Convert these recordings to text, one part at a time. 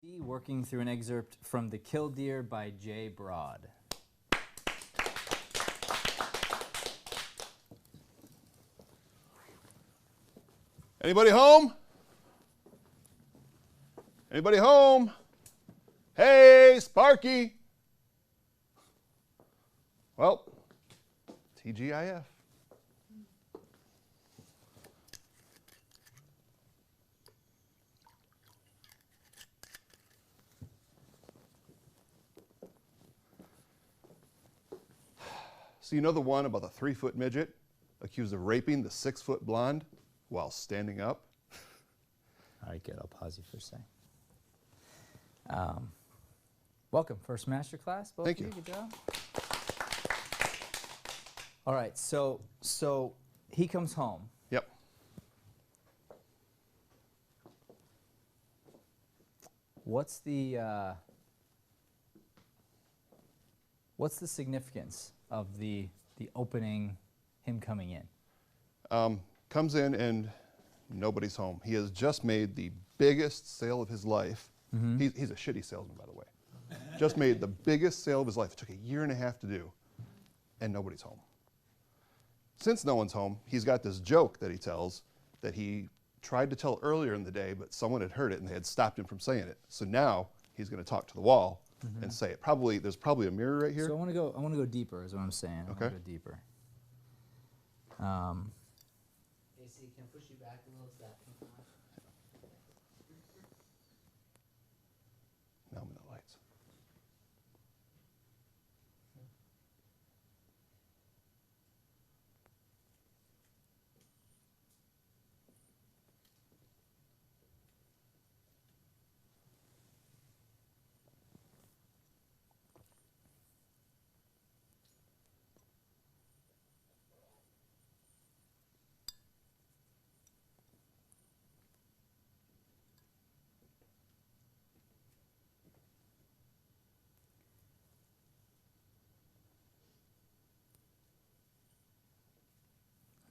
Working through an excerpt from The Killdeer by Jay Broad. Anybody home? Anybody home? Hey, Sparky. Well, TGIF. So you know the one about the 3-foot midget accused of raping the 6-foot blonde while standing up? All right, good. I'll pause you for a second. Welcome, first Masterclass. Both Thank of you. Good job. All right, so he comes home. Yep. What's the significance of the opening, him coming in? Comes in and nobody's home. He has just made the biggest sale of his life. Mm-hmm. He's a shitty salesman, by the way. Just made the biggest sale of his life. It took a year and a half to do, and nobody's home. Since no one's home, he's got this joke that he tells that he tried to tell earlier in the day, but someone had heard it and they had stopped him from saying it. So now he's going to talk to the wall and say it. There's probably a mirror right here. So I want to go deeper, is what I'm saying. Okay. I want to go deeper. AC, can I push you back a little so that can come out? Now I'm in the lights.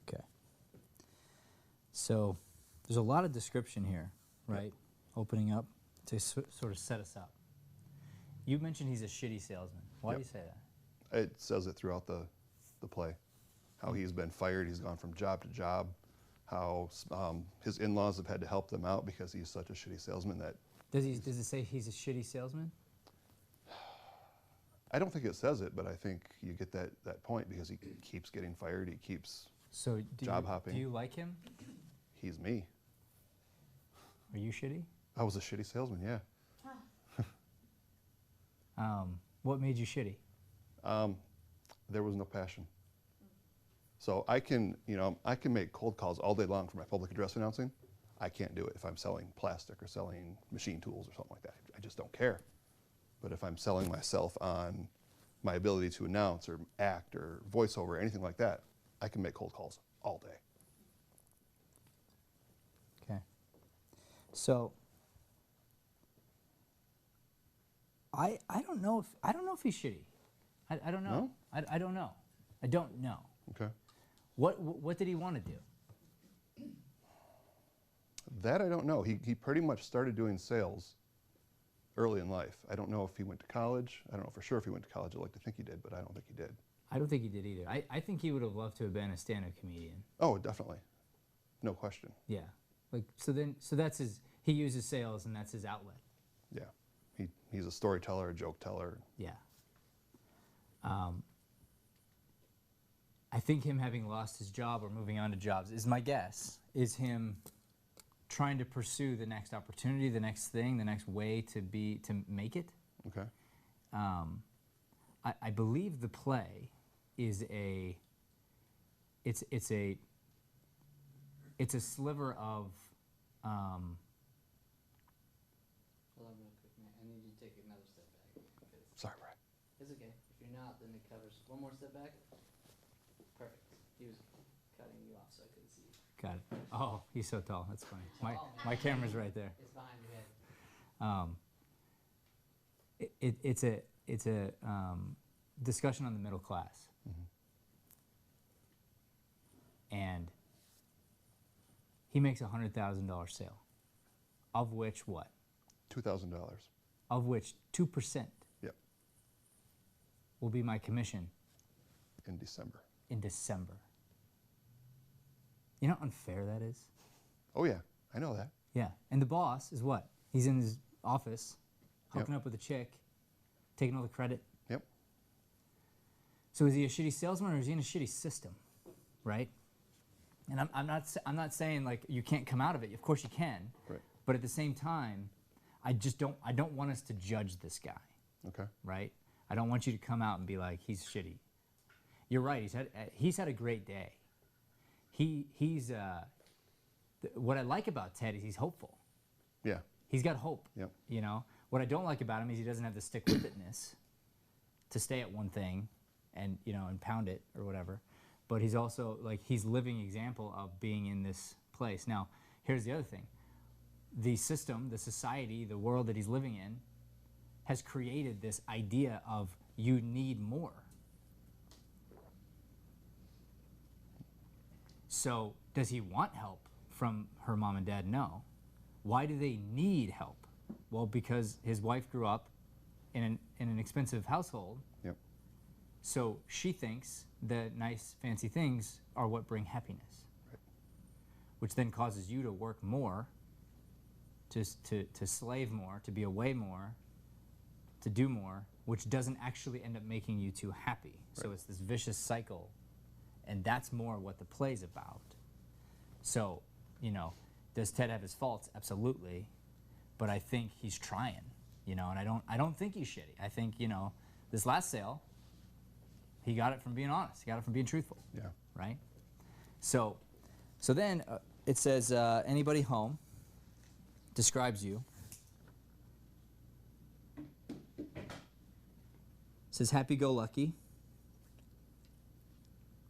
Okay. So there's a lot of description here, right? Yep. Opening up to sort of set us up. You mentioned he's a shitty salesman. Why do you say that? It says it throughout the play. How he's been fired, he's gone from job to job. How his in-laws have had to help them out because he's such a shitty salesman that... Does it say he's a shitty salesman? I don't think it says it, but I think you get that point because he keeps getting fired, he keeps job hopping. Do you like him? He's me. Are you shitty? I was a shitty salesman, yeah. What made you shitty? There was no passion. So I can make cold calls all day long for my public address announcing. I can't do it if I'm selling plastic or selling machine tools or something like that. I just don't care. But if I'm selling myself on my ability to announce or act or voiceover or anything like that, I can make cold calls all day. Okay. So I don't know if he's shitty. I don't know. No? I don't know. I don't know. Okay. What did he want to do? That I don't know. He pretty much started doing sales early in life. I don't know if he went to college. I don't know for sure if he went to college. I'd like to think he did, but I don't think he did. I don't think he did either. I think he would have loved to have been a stand-up comedian. Oh, definitely. No question. Yeah. So that's his. He uses sales, and that's his outlet. Yeah. He's a storyteller, a joke teller. Yeah. I think him having lost his job or moving on to jobs is my guess. Is him trying to pursue the next opportunity, the next thing, the next way to make it. Okay. I believe the play is it's a sliver of. Hold on real quick, man. I need you to take another step back. Sorry, Brad. It's okay. If you're not, then it covers. One more step back. Perfect. He was cutting you off so I couldn't see you. Got it. Oh, he's so tall. That's funny. Tall, My man. camera's right there. It's behind your head. It's a discussion on the middle class, and he makes $100,000 sale, of which what? $2,000. of which 2% Yep. will be my commission In December. in December. You know how unfair that is? Oh yeah, I know that. Yeah. And the boss is what? He's in his office, hooking Yep. up with a chick, taking all the credit. Yep. So is he a shitty salesman or is he in a shitty system, right? And I'm not saying like you can't come out of it. Of course you can. Right. But at the same time, I don't want us to judge this guy, Okay. right? I don't want you to come out and be like he's shitty. You're right. He's had a great day. What I like about Ted is he's hopeful. Yeah. He's got hope. Yep. You know, what I don't like about him is he doesn't have the stick-with-itness to stay at one thing and, you know, and pound it or whatever. But he's also, like, he's living example of being in this place. Now, here's the other thing. The system, the society, the world that he's living in has created this idea of you need more. So, does he want help from her mom and dad? No. Why do they need help? Well, because his wife grew up in an expensive household. Yep. So she thinks the nice, fancy things are what bring happiness. Right. Which then causes you to work more, to slave more, to be away more, to do more, which doesn't actually end up making you too happy. So Right. it's this vicious cycle. And that's more what the play's about. So, you know, does Ted have his faults? Absolutely. But I think he's trying, you know, and I don't think he's shitty. I think, you know, this last sale, he got it from being honest. He got it from being truthful. Yeah. Right? So then it says, anybody home describes you. It says happy-go-lucky.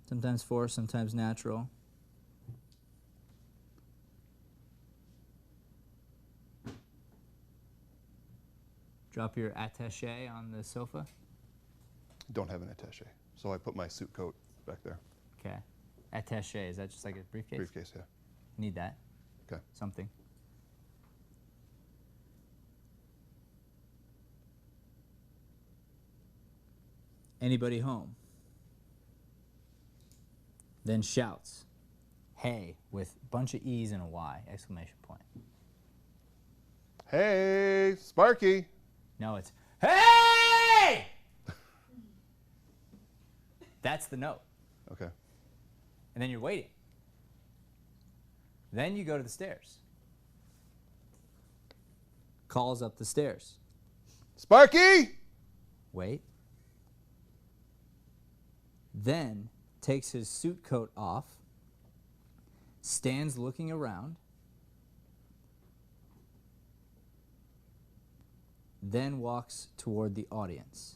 Sometimes forced, sometimes natural. Drop your attaché on the sofa. Don't have an attaché, so I put my suit coat back there. Okay. Attaché, is that just like a briefcase? Briefcase, yeah. Need that. Okay. Something. Anybody home? Then shouts, hey, with a bunch of E's and a Y, exclamation point. Hey, Sparky. No, it's, hey! That's the note. Okay. And then you're waiting. Then you go to the stairs. Calls up the stairs. Sparky! Wait. Then takes his suit coat off, stands looking around, then walks toward the audience.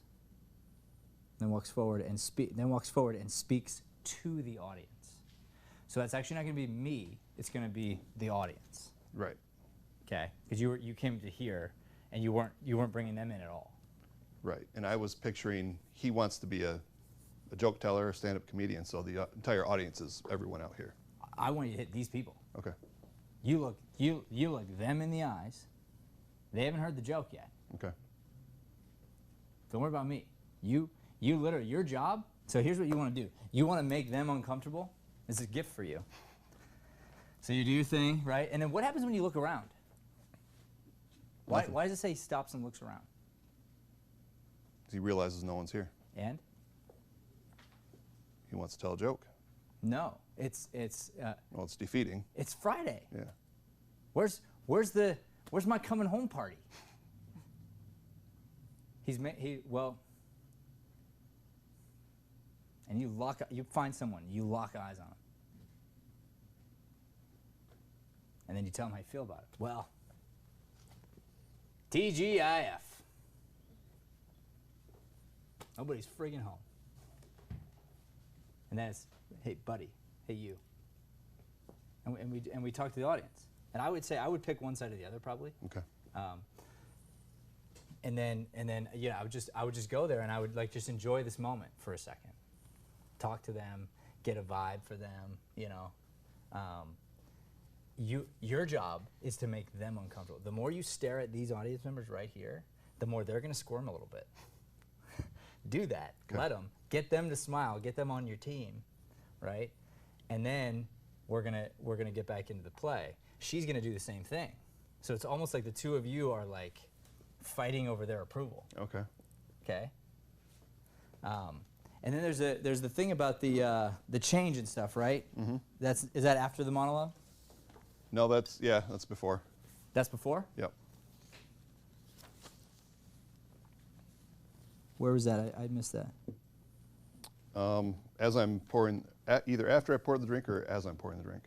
Then walks forward and speaks to the audience. So that's actually not going to be me, it's going to be the audience. Right. Okay? Because you came to here and you weren't bringing them in at all. Right. And I was picturing he wants to be a joke teller, a stand-up comedian, so the entire audience is everyone out here. I want you to hit these people. Okay. You look them in the eyes. They haven't heard the joke yet. Okay. Don't worry about me. You literally, your job, so here's what you want to do. You want to make them uncomfortable. This is a gift for you. So you do your thing, right? And then what happens when you look around? Why does it say he stops and looks around? He realizes no one's here. And? He wants to tell a joke. No, it's Well, it's defeating. it's Friday. Yeah. Where's my coming home party? And you find someone, you lock eyes on them. And then you tell them how you feel about it. Well, TGIF. Nobody's friggin' home. And then it's, hey, buddy, hey, you. And we talk to the audience. And I would say I would pick one side or the other probably. Okay. And then yeah, I would just go there and I would like just enjoy this moment for a second. Talk to them, get a vibe for them, you know. your job is to make them uncomfortable. The more you stare at these audience members right here, the more they're going to squirm a little bit. Do that. Okay. Let them. Get them to smile. Get them on your team, right? And then we're gonna get back into the play. She's gonna do the same thing. So it's almost like the two of you are like fighting over their approval. Okay. Okay. And then there's the thing about the change and stuff, right? Mm-hmm. Is that after the monologue? No, that's before. That's before? Yep. Where was that? I missed that. As I'm pouring, either after I pour the drink or as I'm pouring the drink.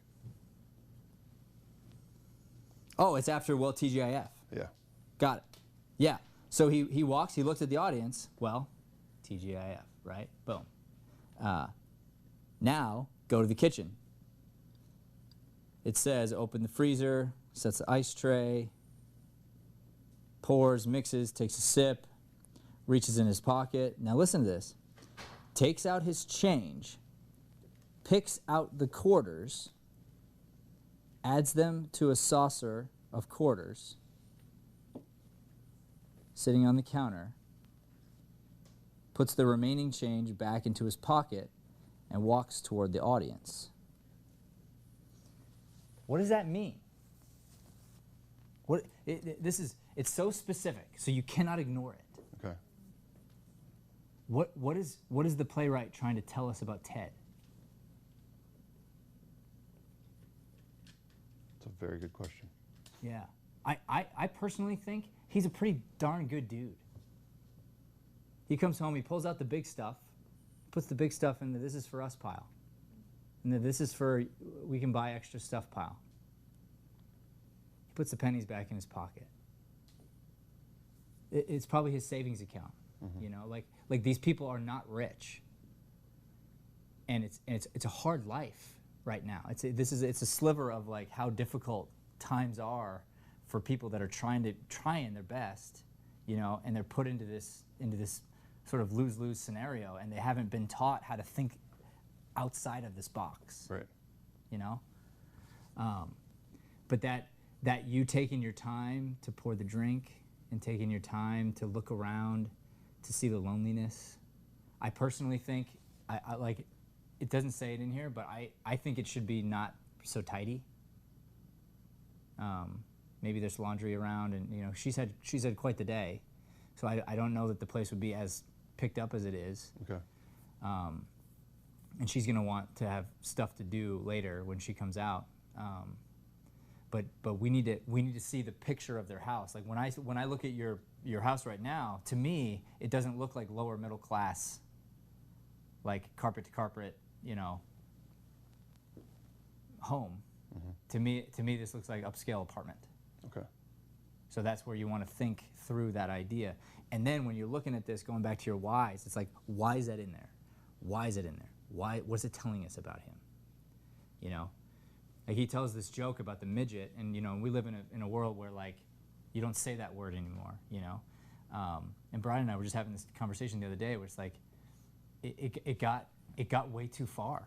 Oh, it's after, well, TGIF. Yeah. Got it. Yeah. So he walks, he looks at the audience. Well, TGIF, right? Boom. Now, go to the kitchen. It says, open the freezer, sets the ice tray, pours, mixes, takes a sip, reaches in his pocket. Now listen to this. Takes out his change, picks out the quarters, adds them to a saucer of quarters, sitting on the counter, puts the remaining change back into his pocket, and walks toward the audience. What does that mean? It's so specific, so you cannot ignore it. Okay. What is the playwright trying to tell us about Ted? That's a very good question. Yeah. I personally think he's a pretty darn good dude. He comes home, he pulls out the big stuff, puts the big stuff in the this is for us pile. And the this is for we can buy extra stuff pile. He puts the pennies back in his pocket. It's probably his savings account. Mm-hmm. You know, like these people are not rich. And it's a hard life right now. It's a sliver of like how difficult times are for people that are trying their best, you know, and they're put into this sort of lose-lose scenario, and they haven't been taught how to think outside of this box. Right. You know? But that you taking your time to pour the drink and taking your time to look around to see the loneliness, I personally think, I like, it doesn't say it in here, but I think it should be not so tidy. Maybe there's laundry around, and you know, she's had quite the day, so I don't know that the place would be as picked up as it is. Okay. And she's gonna want to have stuff to do later when she comes out. But we need to see the picture of their house. Like when I look at your house right now, to me it doesn't look like lower middle class, like carpet to carpet, you know, home. Mm-hmm. To me this looks like upscale apartment. Okay. So that's where you want to think through that idea. And then when you're looking at this, going back to your whys, it's like, why is that in there? Why is it in there? What's it telling us about him? You know? Like he tells this joke about the midget, and you know, we live in a world where like you don't say that word anymore, you know. And Brian and I were just having this conversation the other day where it's like it got way too far.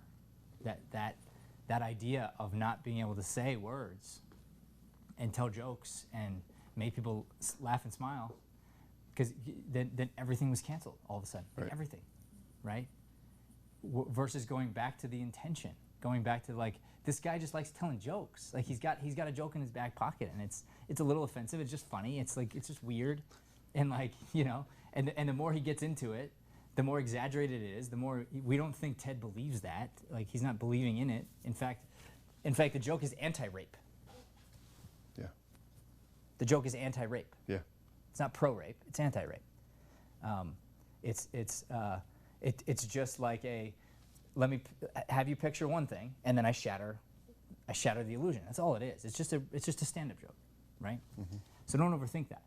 That idea of not being able to say words and tell jokes and make people laugh and smile, because then everything was canceled all of a sudden. Like right. Everything, right? Versus going back to the intention, going back to like, this guy just likes telling jokes. Like he's got a joke in his back pocket, and it's a little offensive. It's just funny. It's like, it's just weird, and like, you know, and the more he gets into it, the more exaggerated it is. The more we don't think Ted believes that. Like he's not believing in it. In fact, the joke is anti-rape. Yeah. The joke is anti-rape. Yeah. It's not pro-rape. It's anti-rape. It's just like let me have you picture one thing, and then I shatter the illusion. That's all it is. It's just a stand-up joke, right? Mm-hmm. So don't overthink that.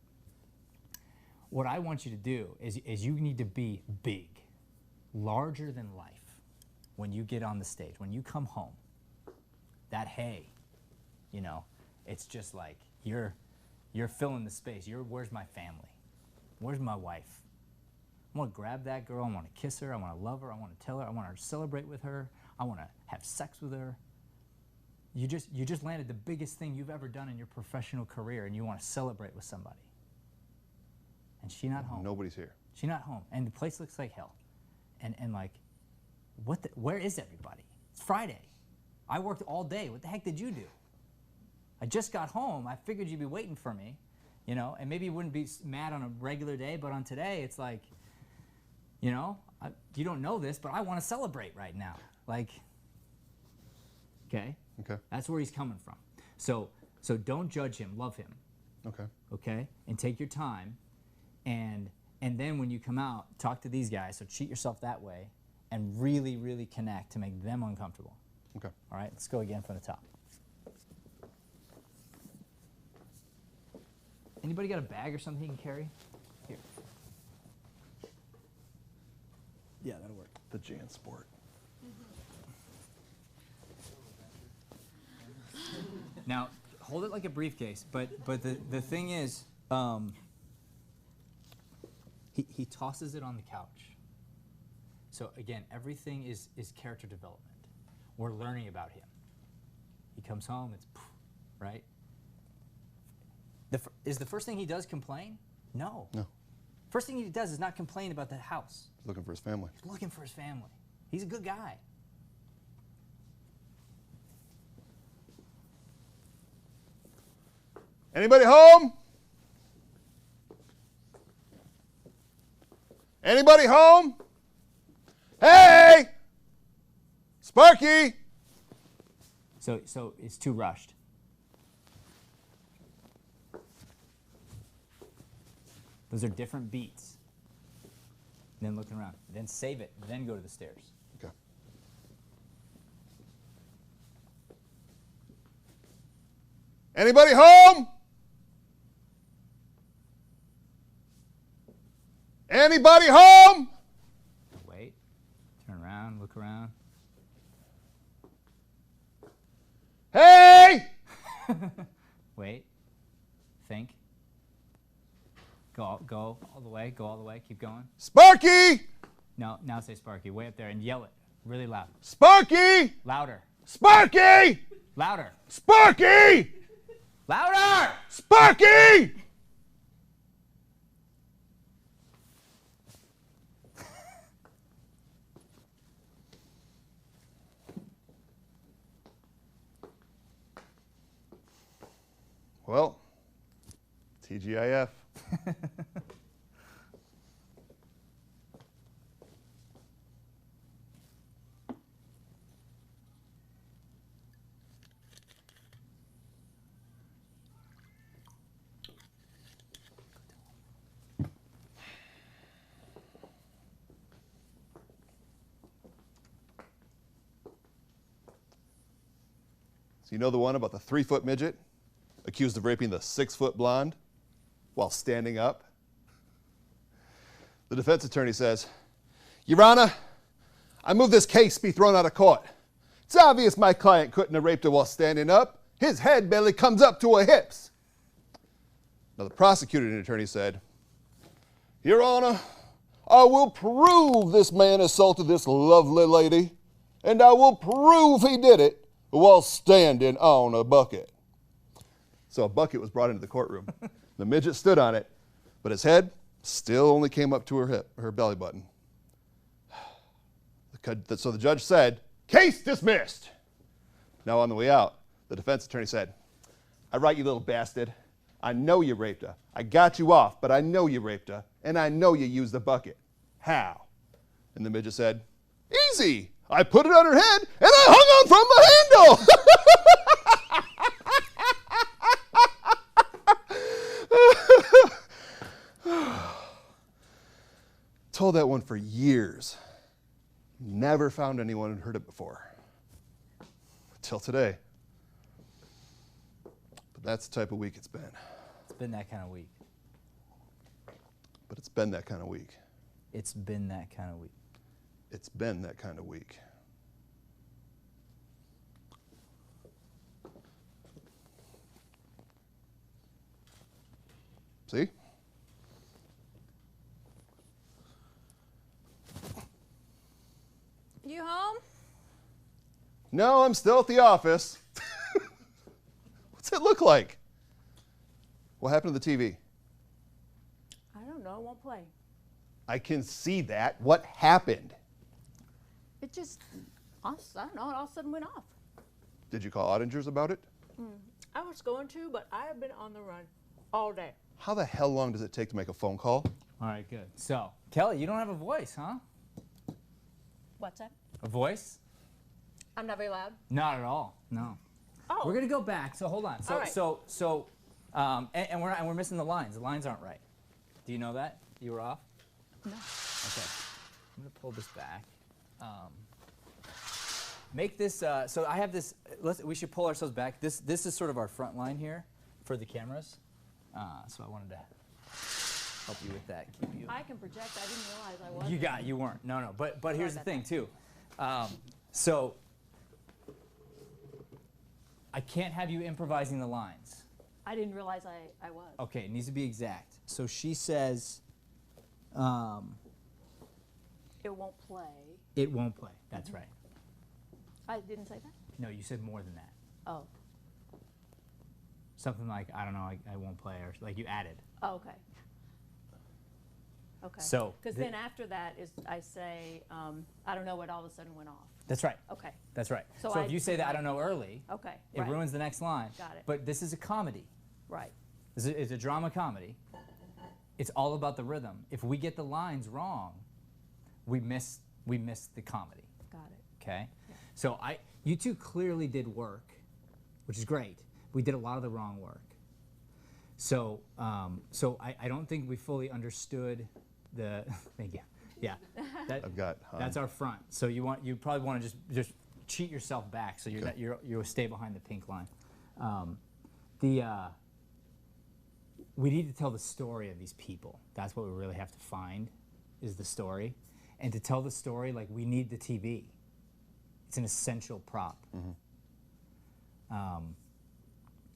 What I want you to do is you need to be big, larger than life, when you get on the stage, when you come home. That hey, you know, it's just like you're filling the space. Where's my family? Where's my wife? I want to grab that girl. I want to kiss her. I want to love her. I want to tell her. I want to celebrate with her. I want to have sex with her. you just landed the biggest thing you've ever done in your professional career, and you want to celebrate with somebody. And she's not home. Nobody's here. She's not home, and the place looks like hell. And like, where is everybody? It's Friday. I worked all day. What the heck did you do? I just got home. I figured you'd be waiting for me, you know, and maybe you wouldn't be mad on a regular day, but on today, it's like, you know, you don't know this, but I want to celebrate right now. Like, okay? Okay. That's where he's coming from. So don't judge him. Love him. Okay. Okay? And take your time. And then when you come out, talk to these guys. So treat yourself that way and really, really connect to make them uncomfortable. Okay. All right? Let's go again from the top. Anybody got a bag or something you can carry? Here. Yeah, that'll work. The Jan Sport. Now, hold it like a briefcase, but the thing is, he tosses it on the couch. So again, everything is character development. We're learning about him. He comes home, it's poof, right? Is the first thing he does complain? No. No. First thing he does is not complain about the house. He's looking for his family. He's looking for his family. He's a good guy. Anybody home? Anybody home? Hey! Sparky! So it's too rushed. Those are different beats. Then looking around. Then save it. Then go to the stairs. Okay. Anybody home? Anybody home? Wait. Turn around. Look around. Hey! Wait. Think. Go all the way. Go all the way. Keep going. Sparky! No, now say Sparky. Way up there and yell it really loud. Sparky! Louder. Sparky! Louder. Sparky! Louder! Sparky! Well, TGIF. So you know the one about the 3-foot midget accused of raping the 6-foot blonde while standing up? The defense attorney says, Your Honor, I move this case be thrown out of court. It's obvious my client couldn't have raped her while standing up. His head barely comes up to her hips. Now the prosecuting attorney said, Your Honor, I will prove this man assaulted this lovely lady, and I will prove he did it while standing on a bucket. So a bucket was brought into the courtroom. The midget stood on it, but his head still only came up to her hip, her belly button. So the judge said, Case dismissed. Now on the way out, the defense attorney said, All right, you little bastard. I know you raped her. I got you off, but I know you raped her, and I know you used the bucket. How? And the midget said, Easy. I put it on her head, and I hung on from the handle. Told that one for years. Never found anyone who'd heard it before. Till today. But that's the type of week it's been. It's been that kind of week. But it's been that kind of week. It's been that kind of week. It's been that kind of week. See? You home? No, I'm still at the office. it look like? What happened to the TV? I don't know. It won't play. I can see that. What happened? It just, I don't know. It all of a sudden went off. Did you call Ottingers about it? I was going to, but I have been on the run all day. How the hell long does it take to make a phone call? All right, good. So, Kelly, you don't have a voice, huh? What's that? A voice? I'm not very loud. Not at all. No. Oh. We're gonna go back. So hold on. So All right. and we're missing the lines. The lines aren't right. Do you know that? You were off. No. Okay. I'm gonna pull this back. Make this. So I have this. We should pull ourselves back. This is sort of our front line here for the cameras. So I wanted to help you with that. Keep you. I can project. I didn't realize I was. You weren't. No. But here's the about thing too. So I can't have you improvising the lines. I didn't realize I was. Okay, it needs to be exact. So she says, It won't play. it won't play. That's right. I didn't say that? No, you said more than that. Oh. Something like, I don't know, I won't play, or like you added. Oh, okay. Okay. So Because then after that is I say, I don't know what all of a sudden went off. That's right. Okay. That's right. So So I if you say put that I like- don't know early, Okay. it right. ruins the next line. Got it. But this is a comedy. Right. It's a drama comedy. It's all about the rhythm. If we get the lines wrong, we miss the comedy. Got it. Okay? So you two clearly did work, which is great. We did a lot of the wrong work. So I don't think we fully understood the. Thank you. Yeah. I've got. That's our front. So you probably want to just cheat yourself back so you'll stay behind the pink line. We need to tell the story of these people. That's what we really have to find, is the story. And to tell the story, like, we need the TV. It's an essential prop.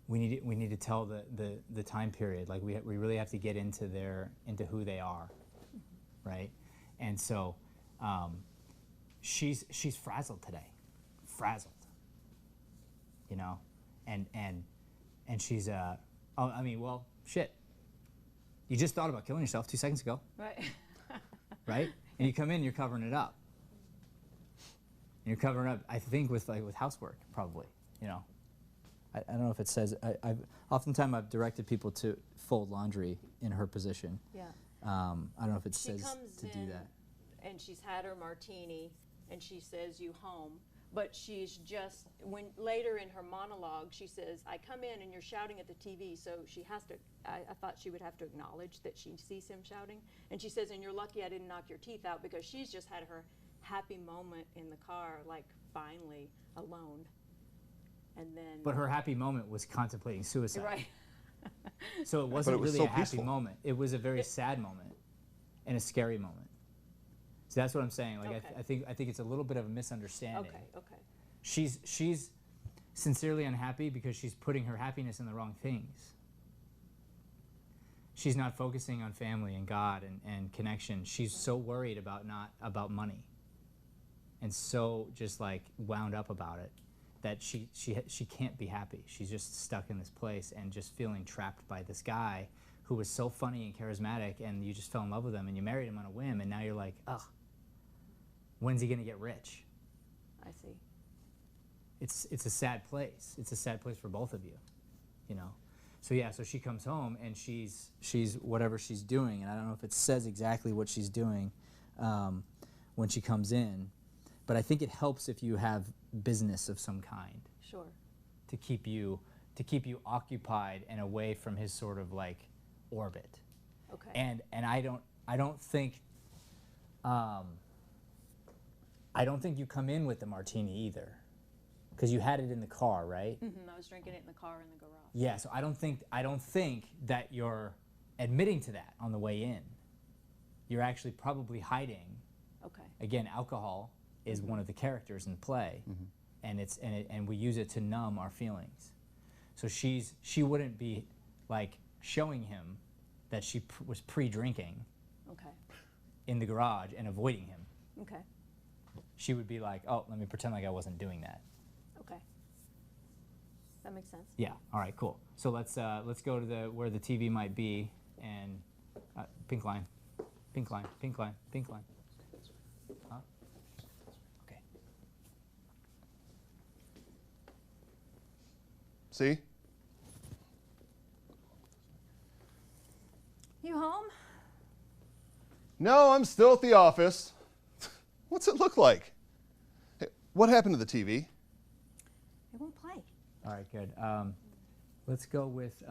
We need to tell the time period. Like, we really have to get into who they are, right? And so she's frazzled today, frazzled. You know, and she's well, shit. You just thought about killing yourself 2 seconds ago, Right. right? And you come in, you're covering it up. And you're covering up, I think, with housework, probably. You know, I don't know if it says. Oftentimes I've directed people to fold laundry in her position. Yeah. I don't know if it She says comes to do in that. and she's had her martini and she says, "You home." But she's just, later in her monologue, she says, "I come in and you're shouting at the TV," so she has to, I thought she would have to acknowledge that she sees him shouting. And she says, "And you're lucky I didn't knock your teeth out," because she's just had her happy moment in the car, like finally alone. And then. But her happy moment was contemplating suicide. Right. So it wasn't it was really so a happy peaceful. moment. It was a very sad moment and a scary moment. So that's what I'm saying. Like, Okay. I think it's a little bit of a misunderstanding. Okay. She's sincerely unhappy because she's putting her happiness in the wrong things. She's not focusing on family and God and connection. She's so worried about money, and so just like wound up about it, that she can't be happy. She's just stuck in this place and just feeling trapped by this guy who was so funny and charismatic, and you just fell in love with him and you married him on a whim, and now you're like, ugh, when's he gonna get rich? I see. It's a sad place. It's a sad place for both of you, you know. So yeah, so she comes home and she's whatever she's doing, and I don't know if it says exactly what she's doing when she comes in, but I think it helps if you have business of some kind Sure. to keep you occupied and away from his sort of like orbit. Okay. And I don't think you come in with the martini either, because you had it in the car, right? I was drinking it in the car in the garage. Yeah. So I don't think that you're admitting to that on the way in. You're actually probably hiding. Okay. Again, alcohol is one of the characters in play, and we use it to numb our feelings. So she wouldn't be like showing him that she was pre-drinking Okay. in the garage and avoiding him. Okay. She would be like, "Oh, let me pretend like I wasn't doing that." Okay. That makes sense. Yeah. All right. Cool. So let's go to where the TV might be, and pink line, pink line, pink line, pink line. Huh? Okay. See? You home? No, I'm still at the office. What's it look like? Hey, what happened to the TV? It won't play. All right. Good. Let's go with.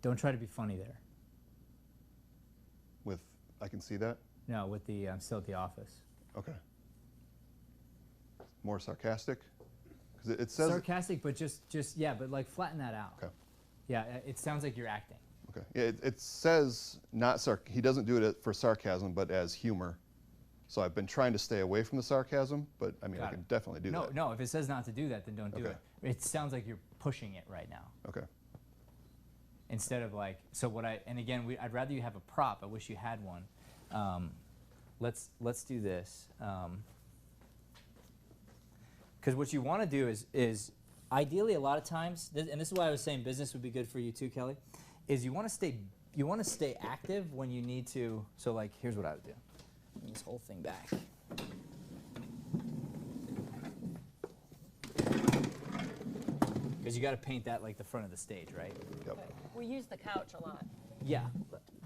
Don't try to be funny there. With, I can see that? No, with the I'm still at the office. Okay. More sarcastic? Because it says... Sarcastic, but just yeah, but like flatten that out. Okay. Yeah, it sounds like you're acting. Okay. Yeah, it says not he doesn't do it for sarcasm, but as humor. So I've been trying to stay away from the sarcasm, but I mean, I can definitely do that. No, if it says not to do that, then don't do Okay. it. It sounds like you're pushing it right now. Okay. Instead of like, so what and again, I'd rather you have a prop. I wish you had one. Let's do this. Because what you want to do is ideally a lot of times, and this is why I was saying business would be good for you too, Kelly, is you want to stay active when you need to. So like, here's what I would do. Bring this whole thing back. Because you got to paint that like the front of the stage, right? Yep. Okay. We use the couch a lot. Yeah,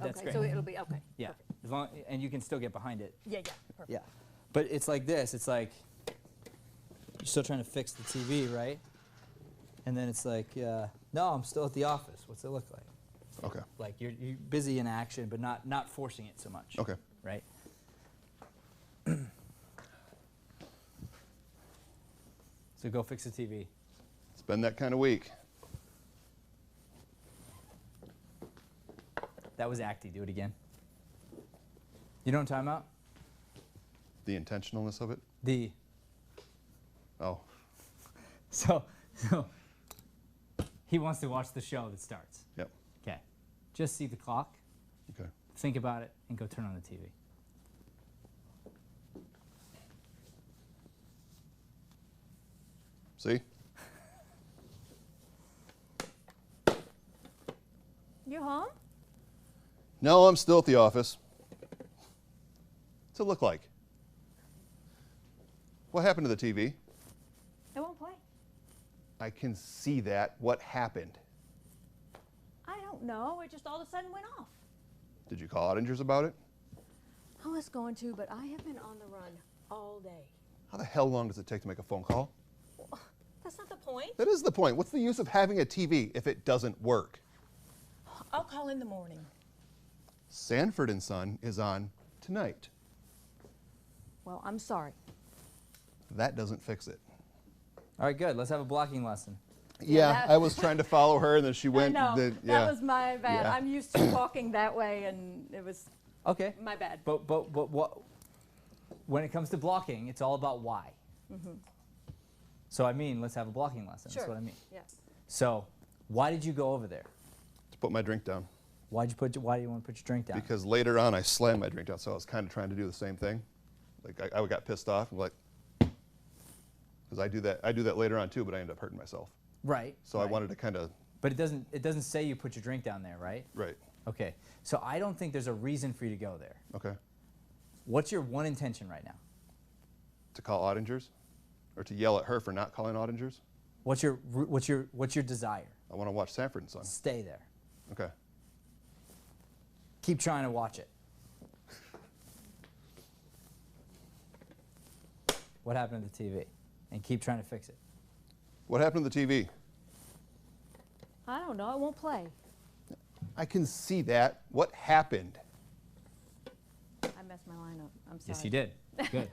that's okay, great. so it'll be okay. Yeah, Perfect. as long and you can still get behind it. Yeah, yeah. Perfect. Yeah, but it's like this. It's like you're still trying to fix the TV, right? And then it's like, no, I'm still at the office. What's it look like? Okay. Like you're busy in action, but not forcing it so much. Okay. Right. So go fix the TV. It's been that kind of week. That was acty. Do it again. You know what I'm talking about? The intentionalness of it? The Oh. so he wants to watch the show that starts. Yep. Okay. Just see the clock, Okay. think about it, and go turn on the TV. See? You home? No, I'm still at the office. What's it look like? What happened to the TV? It won't play. I can see that. What happened? I don't know. It just all of a sudden went off. Did you call Ottingers about it? I was going to, but I have been on the run all day. How the hell long does it take to make a phone call? That's not the point. That is the point. What's the use of having a TV if it doesn't work? I'll call in the morning. Sanford and Son is on tonight. Well, I'm sorry. That doesn't fix it. All right, good. Let's have a blocking lesson. Yeah, that- I was trying to follow her, and then she went. I know. Yeah. That was my bad. Yeah. I'm used to walking that way, and it was Okay. my bad. But what? When it comes to blocking, it's all about why. So I mean, let's have a blocking lesson. Sure. That's what I mean. Yeah. So, why did you go over there? To put my drink down. Why do you want to put your drink down? Because later on, I slammed my drink down, so I was kind of trying to do the same thing. Like I got pissed off, and like, because I do that later on too, but I end up hurting myself. Right. So right. I wanted to kind of. But it doesn't say you put your drink down there, right? Right. Okay. So I don't think there's a reason for you to go there. Okay. What's your one intention right now? To call Ottingers, or to yell at her for not calling Ottingers. What's your desire? I want to watch Sanford and Son. Stay there. Okay. Keep trying to watch it. What happened to the TV? And keep trying to fix it. What happened to the TV? I don't know. It won't play. I can see that. What happened? I messed my line up. I'm sorry. Yes, you did. Good.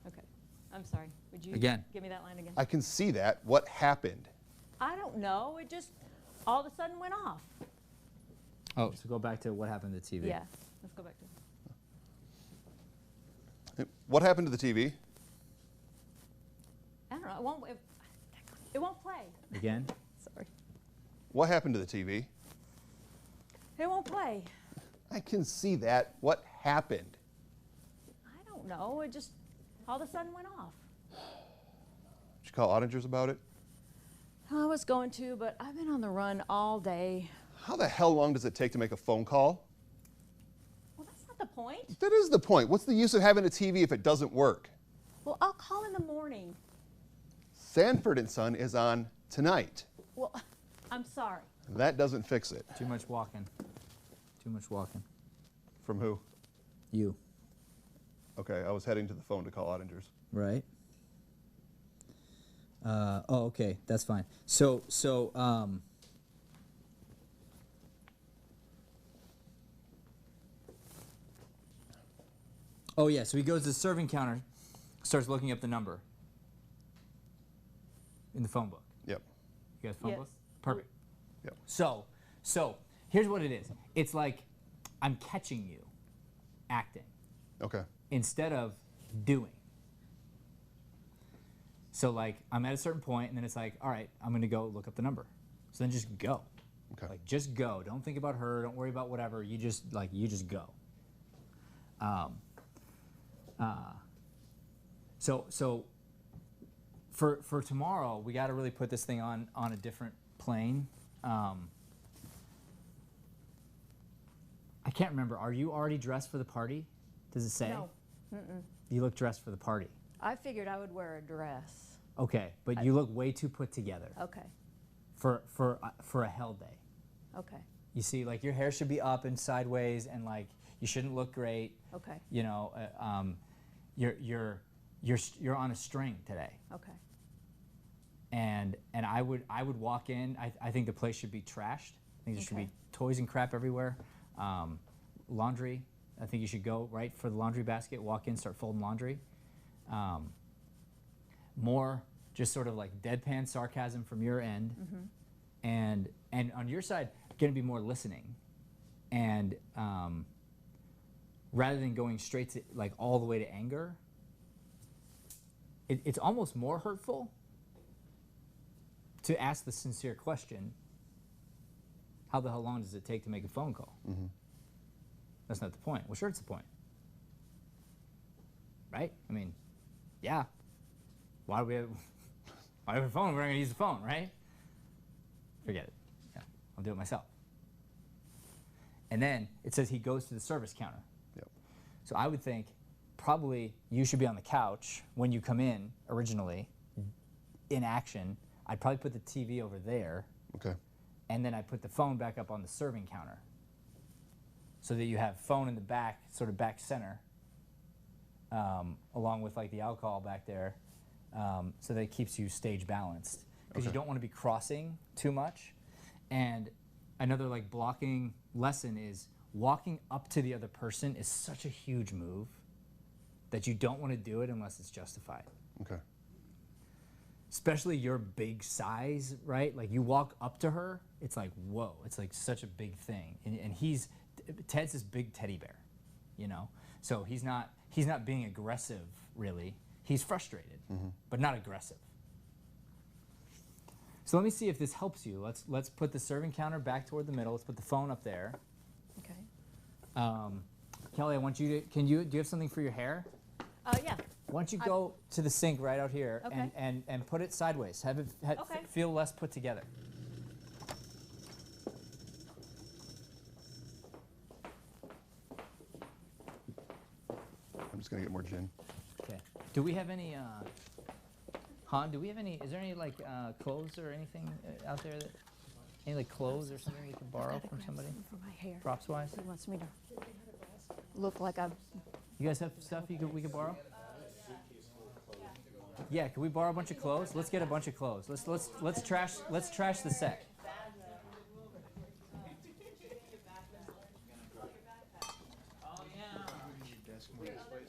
Okay. I'm sorry. Would you Again. give me that line again? I can see that. What happened? I don't know. It just all of a sudden went off. Oh, so go back to what happened to the TV. Yeah. Let's go back to What happened to the TV? I don't know. It won't play. Again? Sorry. What happened to the TV? It won't play. I can see that. What happened? I don't know. It just all of a sudden went off. Did you call auditors about it? I was going to, but I've been on the run all day. How the hell long does it take to make a phone call? Well, that's not the point. That is the point. What's the use of having a TV if it doesn't work? Well, I'll call in the morning. Sanford and Son is on tonight. Well, I'm sorry. That doesn't fix it. Too much walking. Too much walking. From who? You. Okay, I was heading to the phone to call auditors. Right. Oh, okay, that's fine. So, oh yeah, so he goes to the serving counter, starts looking up the number in the phone book. Yep. You guys phone Yes. book? Perfect. Yep. So here's what it is. It's like I'm catching you acting Okay. instead of doing. So like I'm at a certain point and then it's like, all right, I'm gonna go look up the number. So then just go. Okay. Like just go. Don't think about her. Don't worry about whatever. You just go. So for tomorrow, we got to really put this thing on a different plane. I can't remember. Are you already dressed for the party? Does it say? No. Mm-mm. You look dressed for the party. I figured I would wear a dress. Okay, but you look way too put together Okay. for a hell day. Okay. You see, like your hair should be up and sideways, and like you shouldn't look great. Okay. You know, you're on a string today, Okay. and I would walk in. I think the place should be trashed. I think there should Okay. be toys and crap everywhere. Laundry. I think you should go right for the laundry basket. Walk in, start folding laundry. More just sort of like deadpan sarcasm from your end, and on your side, going to be more listening, and rather than going straight to like all the way to anger, it's almost more hurtful to ask the sincere question, how the hell long does it take to make a phone call? Mm-hmm. That's not the point. Well, sure, it's the point. Right? I mean, yeah. Why do we have a phone? We're not going to use the phone, right? Forget it. Yeah, I'll do it myself. And then it says he goes to the service counter. Yep. So I would think probably you should be on the couch when you come in originally, in action. I'd probably put the TV over there, Okay. and then I'd put the phone back up on the serving counter so that you have phone in the back, sort of back center, along with like the alcohol back there, so that it keeps you stage balanced. Because you Okay. don't want to be crossing too much. And another like blocking lesson is walking up to the other person is such a huge move that you don't want to do it unless it's justified. Okay. Especially your big size, right? Like you walk up to her, it's like, whoa, it's like such a big thing. And Ted's this big teddy bear, you know? So he's not being aggressive, really. He's frustrated, but not aggressive. So let me see if this helps you. Let's put the serving counter back toward the middle. Let's put the phone up there. Okay. Kelly, I want you to, do you have something for your hair? Yeah. Why don't you go to the sink right out here Okay. and put it sideways. Have it Okay. feel less put together. I'm just gonna get more gin. Okay. Do we have any, Han, is there any like clothes or anything out there that, any like clothes or something we can borrow Gotta from grab somebody, something for my hair. props wise? He wants me to look like I'm. You guys have stuff we could borrow? Yeah, can we borrow a bunch of clothes? Let's get a bunch of clothes. Let's trash the set.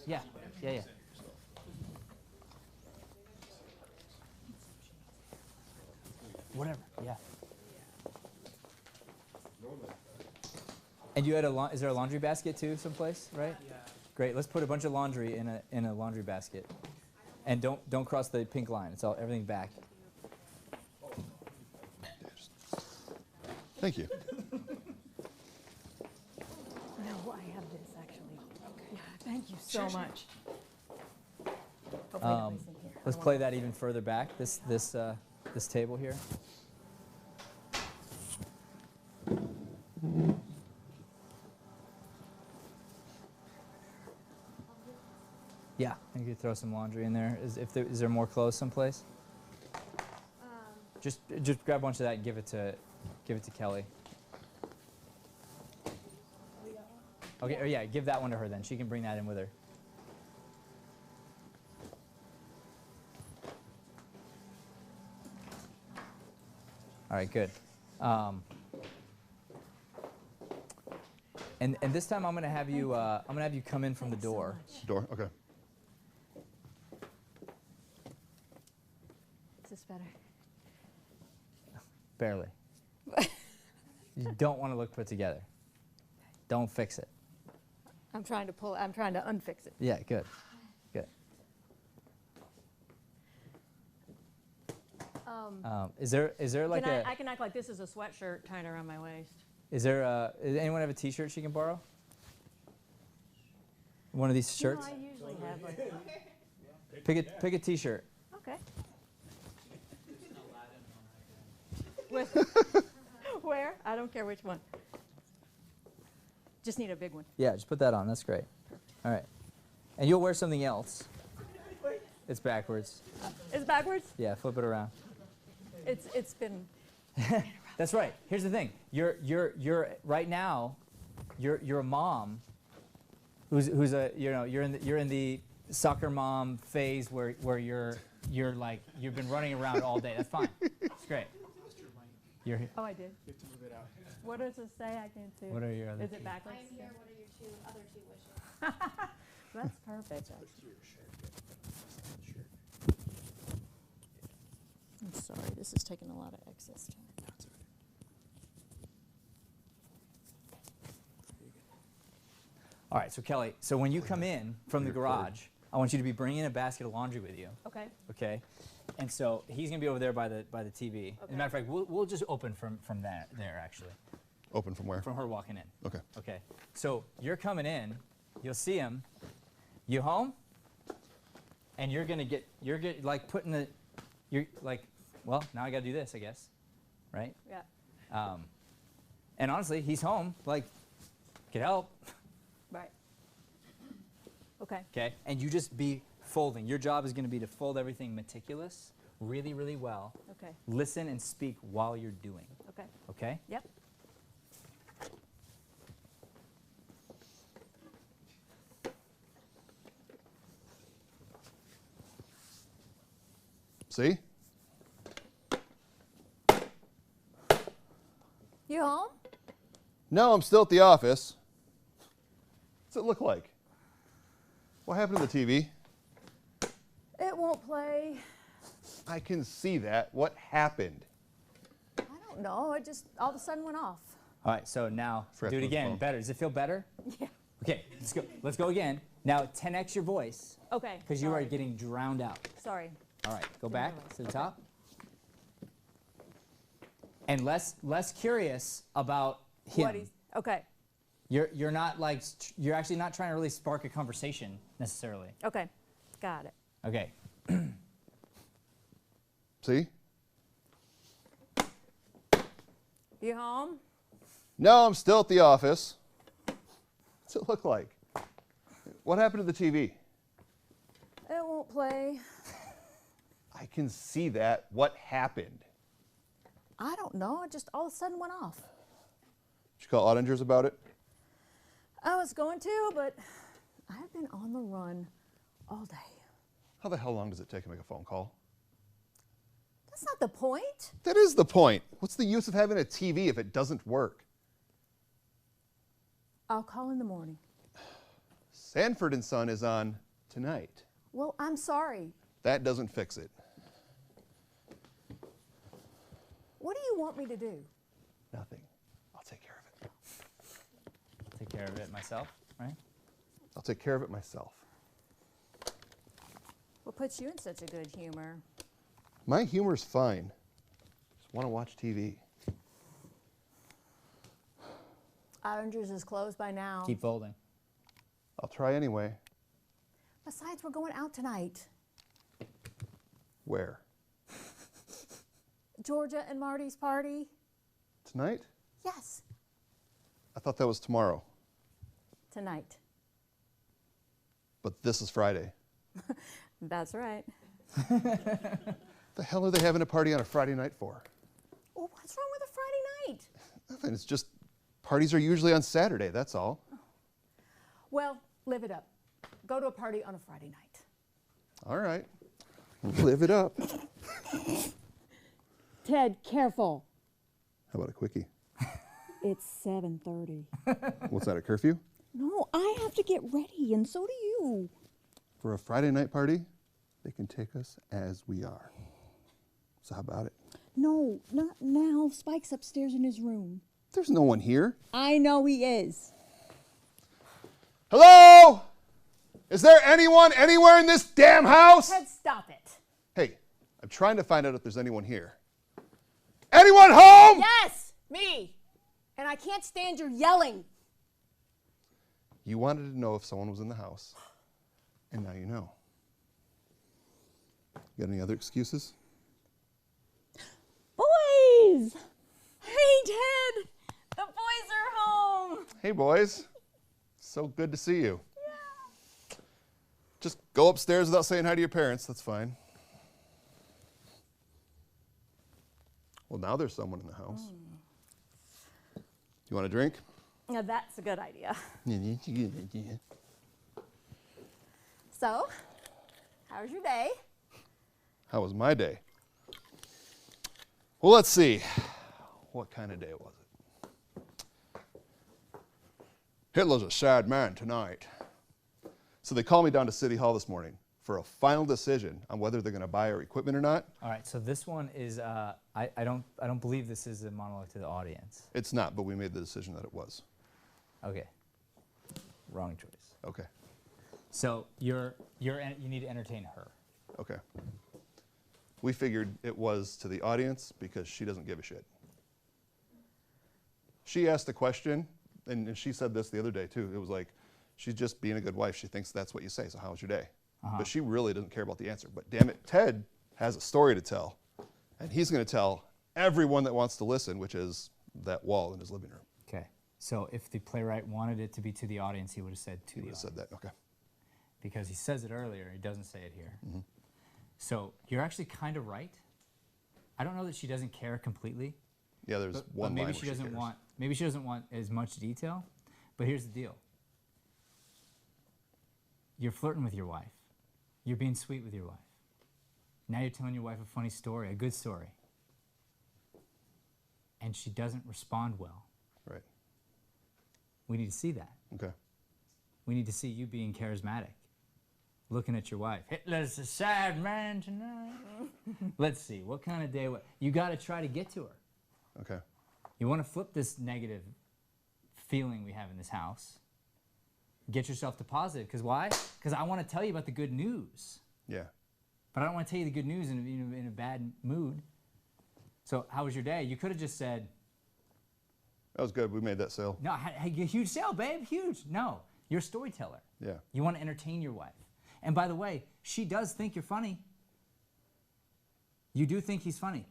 Yeah. Whatever. Yeah. And you had is there a laundry basket too, someplace, right? Yeah. Great. Let's put a bunch of laundry in a laundry basket, and don't cross the pink line. It's all everything back. Thank you. No, I have this actually. Yeah, thank you so much. nobody's in here. Let's play that even further back. This table here. Yeah, you could throw some laundry in there. Is there more clothes someplace? Just grab a bunch of that and give it to Kelly. Okay, oh yeah, give that one to her then. She can bring that in with her. All right, good. And this time I'm gonna have you come in from the door. Door, okay. Is this better? Barely. You don't want to look put together. Don't fix it. I'm trying to unfix it. Yeah, good. Good. Is there like I can act like this is a sweatshirt tied around my waist. does anyone have a t-shirt she can borrow? One of these shirts? No, I usually have like. Pick a t-shirt. Okay. Where? I don't care which one. Just need a big one. Yeah, just put that on. That's great. All right. And you'll wear something else. It's backwards. It's backwards? Yeah, flip it around. It's been. That's right. Here's the thing. You're right now. You're a mom. Who's a you're in the soccer mom phase where you're like you've been running around all day. That's fine. It's great. You're here. Oh, I did. You have to move it out. What does it say? I can't see. What are your other? Is it backwards? I'm here. What are your other two wishes? That's perfect. Next to your shirt. Shirt. I'm sorry. This is taking a lot of excess time. That's okay. All right. So Kelly, so when you come in from the garage, I want you to be bringing a basket of laundry with you. Okay. Okay. And so he's gonna be over there by the TV. As a matter of fact, we'll just open from there actually, Open from where? from her walking in. Okay. Okay. So you're coming in, you'll see him. You home? And you're like putting the, you're like, well, now I gotta do this, I guess, right? Yeah. And honestly, he's home. Like, could help. Right. Okay. Okay. And you just be folding. Your job is gonna be to fold everything meticulous, really, really well. Okay. Listen and speak while you're doing. Okay. Okay. Yep. See? You home? No, I'm still at the office. What's it look like? What happened to the TV? It won't play. I can see that. What happened? I don't know. It just all of a sudden went off. All right. So now Forgot do to it put the again. phone. Better. Does it feel better? Yeah. Okay. Let's go. Let's go again. Now 10x your voice Okay. because you are sorry. getting drowned out. Sorry. All right. Go Didn't back realize. to the Okay. top. And less curious about him. What he's okay. You're not like you're actually not trying to really spark a conversation necessarily. Okay. Got it. Okay. See? You home? No, I'm still at the office. What's it look like? What happened to the TV? It won't play. I can see that. What happened? I don't know. It just all of a sudden went off. Did you call Ottinger's about it? I was going to, but I've been on the run all day. How the hell long does it take to make a phone call? That's not the point. That is the point. What's the use of having a TV if it doesn't work? I'll call in the morning. Sanford and Son is on tonight. Well, I'm sorry. That doesn't fix it. What do you want me to do? Nothing. I'll take care of it. Take care of it myself, right? I'll take care of it myself. What puts you in such a good humor? My humor's fine. Just want to watch TV. Ottinger's is closed by now. Keep folding. I'll try anyway. Besides, we're going out tonight. Where? Georgia and Marty's party. Tonight? Yes, I thought that was tomorrow. tonight. But this is Friday. That's right. The hell are they having a party on a Friday night for? Well, what's wrong with a Friday night? Nothing. It's just parties are usually on Saturday. That's all. Well, live it up. Go to a party on a Friday night. All right. Live it up. Ted, careful. How about a quickie? It's 7:30. What's that, a curfew? No, I have to get ready, and so do you. For a Friday night party, they can take us as we are. So how about it? No, not now. Spike's upstairs in his room. There's no one here. I know he is. Hello? Is there anyone anywhere in this damn house? Ted, stop it. Hey, I'm trying to find out if there's anyone here. Anyone home? Yes, me. And I can't stand your yelling. You wanted to know if someone was in the house, and now you know. You got any other excuses? Boys! Hey, Ted! The boys are home! Hey, boys. So good to see you. Yeah. Just go upstairs without saying hi to your parents. That's fine. Well, now there's someone in the house. You want a drink? Now, that's a good idea. So, how was your day? How was my day? Well, let's see. What kind of day was it? Hitler's a sad man tonight. So they called me down to City Hall this morning for a final decision on whether they're going to buy our equipment or not. All right, so this one is, I don't believe this is a monologue to the audience. It's not, but we made the decision that it was. Okay. Wrong choice. Okay. So you need to entertain her. Okay. We figured it was to the audience because she doesn't give a shit. She asked a question, and she said this the other day too. It was like, she's just being a good wife. She thinks that's what you say, so how was your day? But she really doesn't care about the answer. But damn it, Ted has a story to tell. And he's going to tell everyone that wants to listen, which is that wall in his living room. Okay. So if the playwright wanted it to be to the audience, he would have said to He the would have audience. said that, okay. Because he says it earlier, he doesn't say it here. So you're actually kind of right. I don't know that she doesn't care completely. Yeah, there's But one maybe line she where doesn't cares. want. Maybe she doesn't want as much detail. But here's the deal. You're flirting with your wife. You're being sweet with your wife. Now you're telling your wife a funny story, a good story, and she doesn't respond well. Right, We need to see that. okay. We need to see you being charismatic, looking at your wife. Hitler's a sad man tonight. Let's see, what kind of day? You got to try to get to her. Okay, You want to flip this negative feeling we have in this house. Get yourself to positive. Because why? Because I want to tell you about the good news. yeah. But I don't want to tell you the good news in a bad mood. So how was your day? You could have just said, That was good, we made that sale. no, a huge sale, babe, huge. No, you're a storyteller. Yeah, You want to entertain your wife. And by the way, she does think you're funny. You do think he's funny.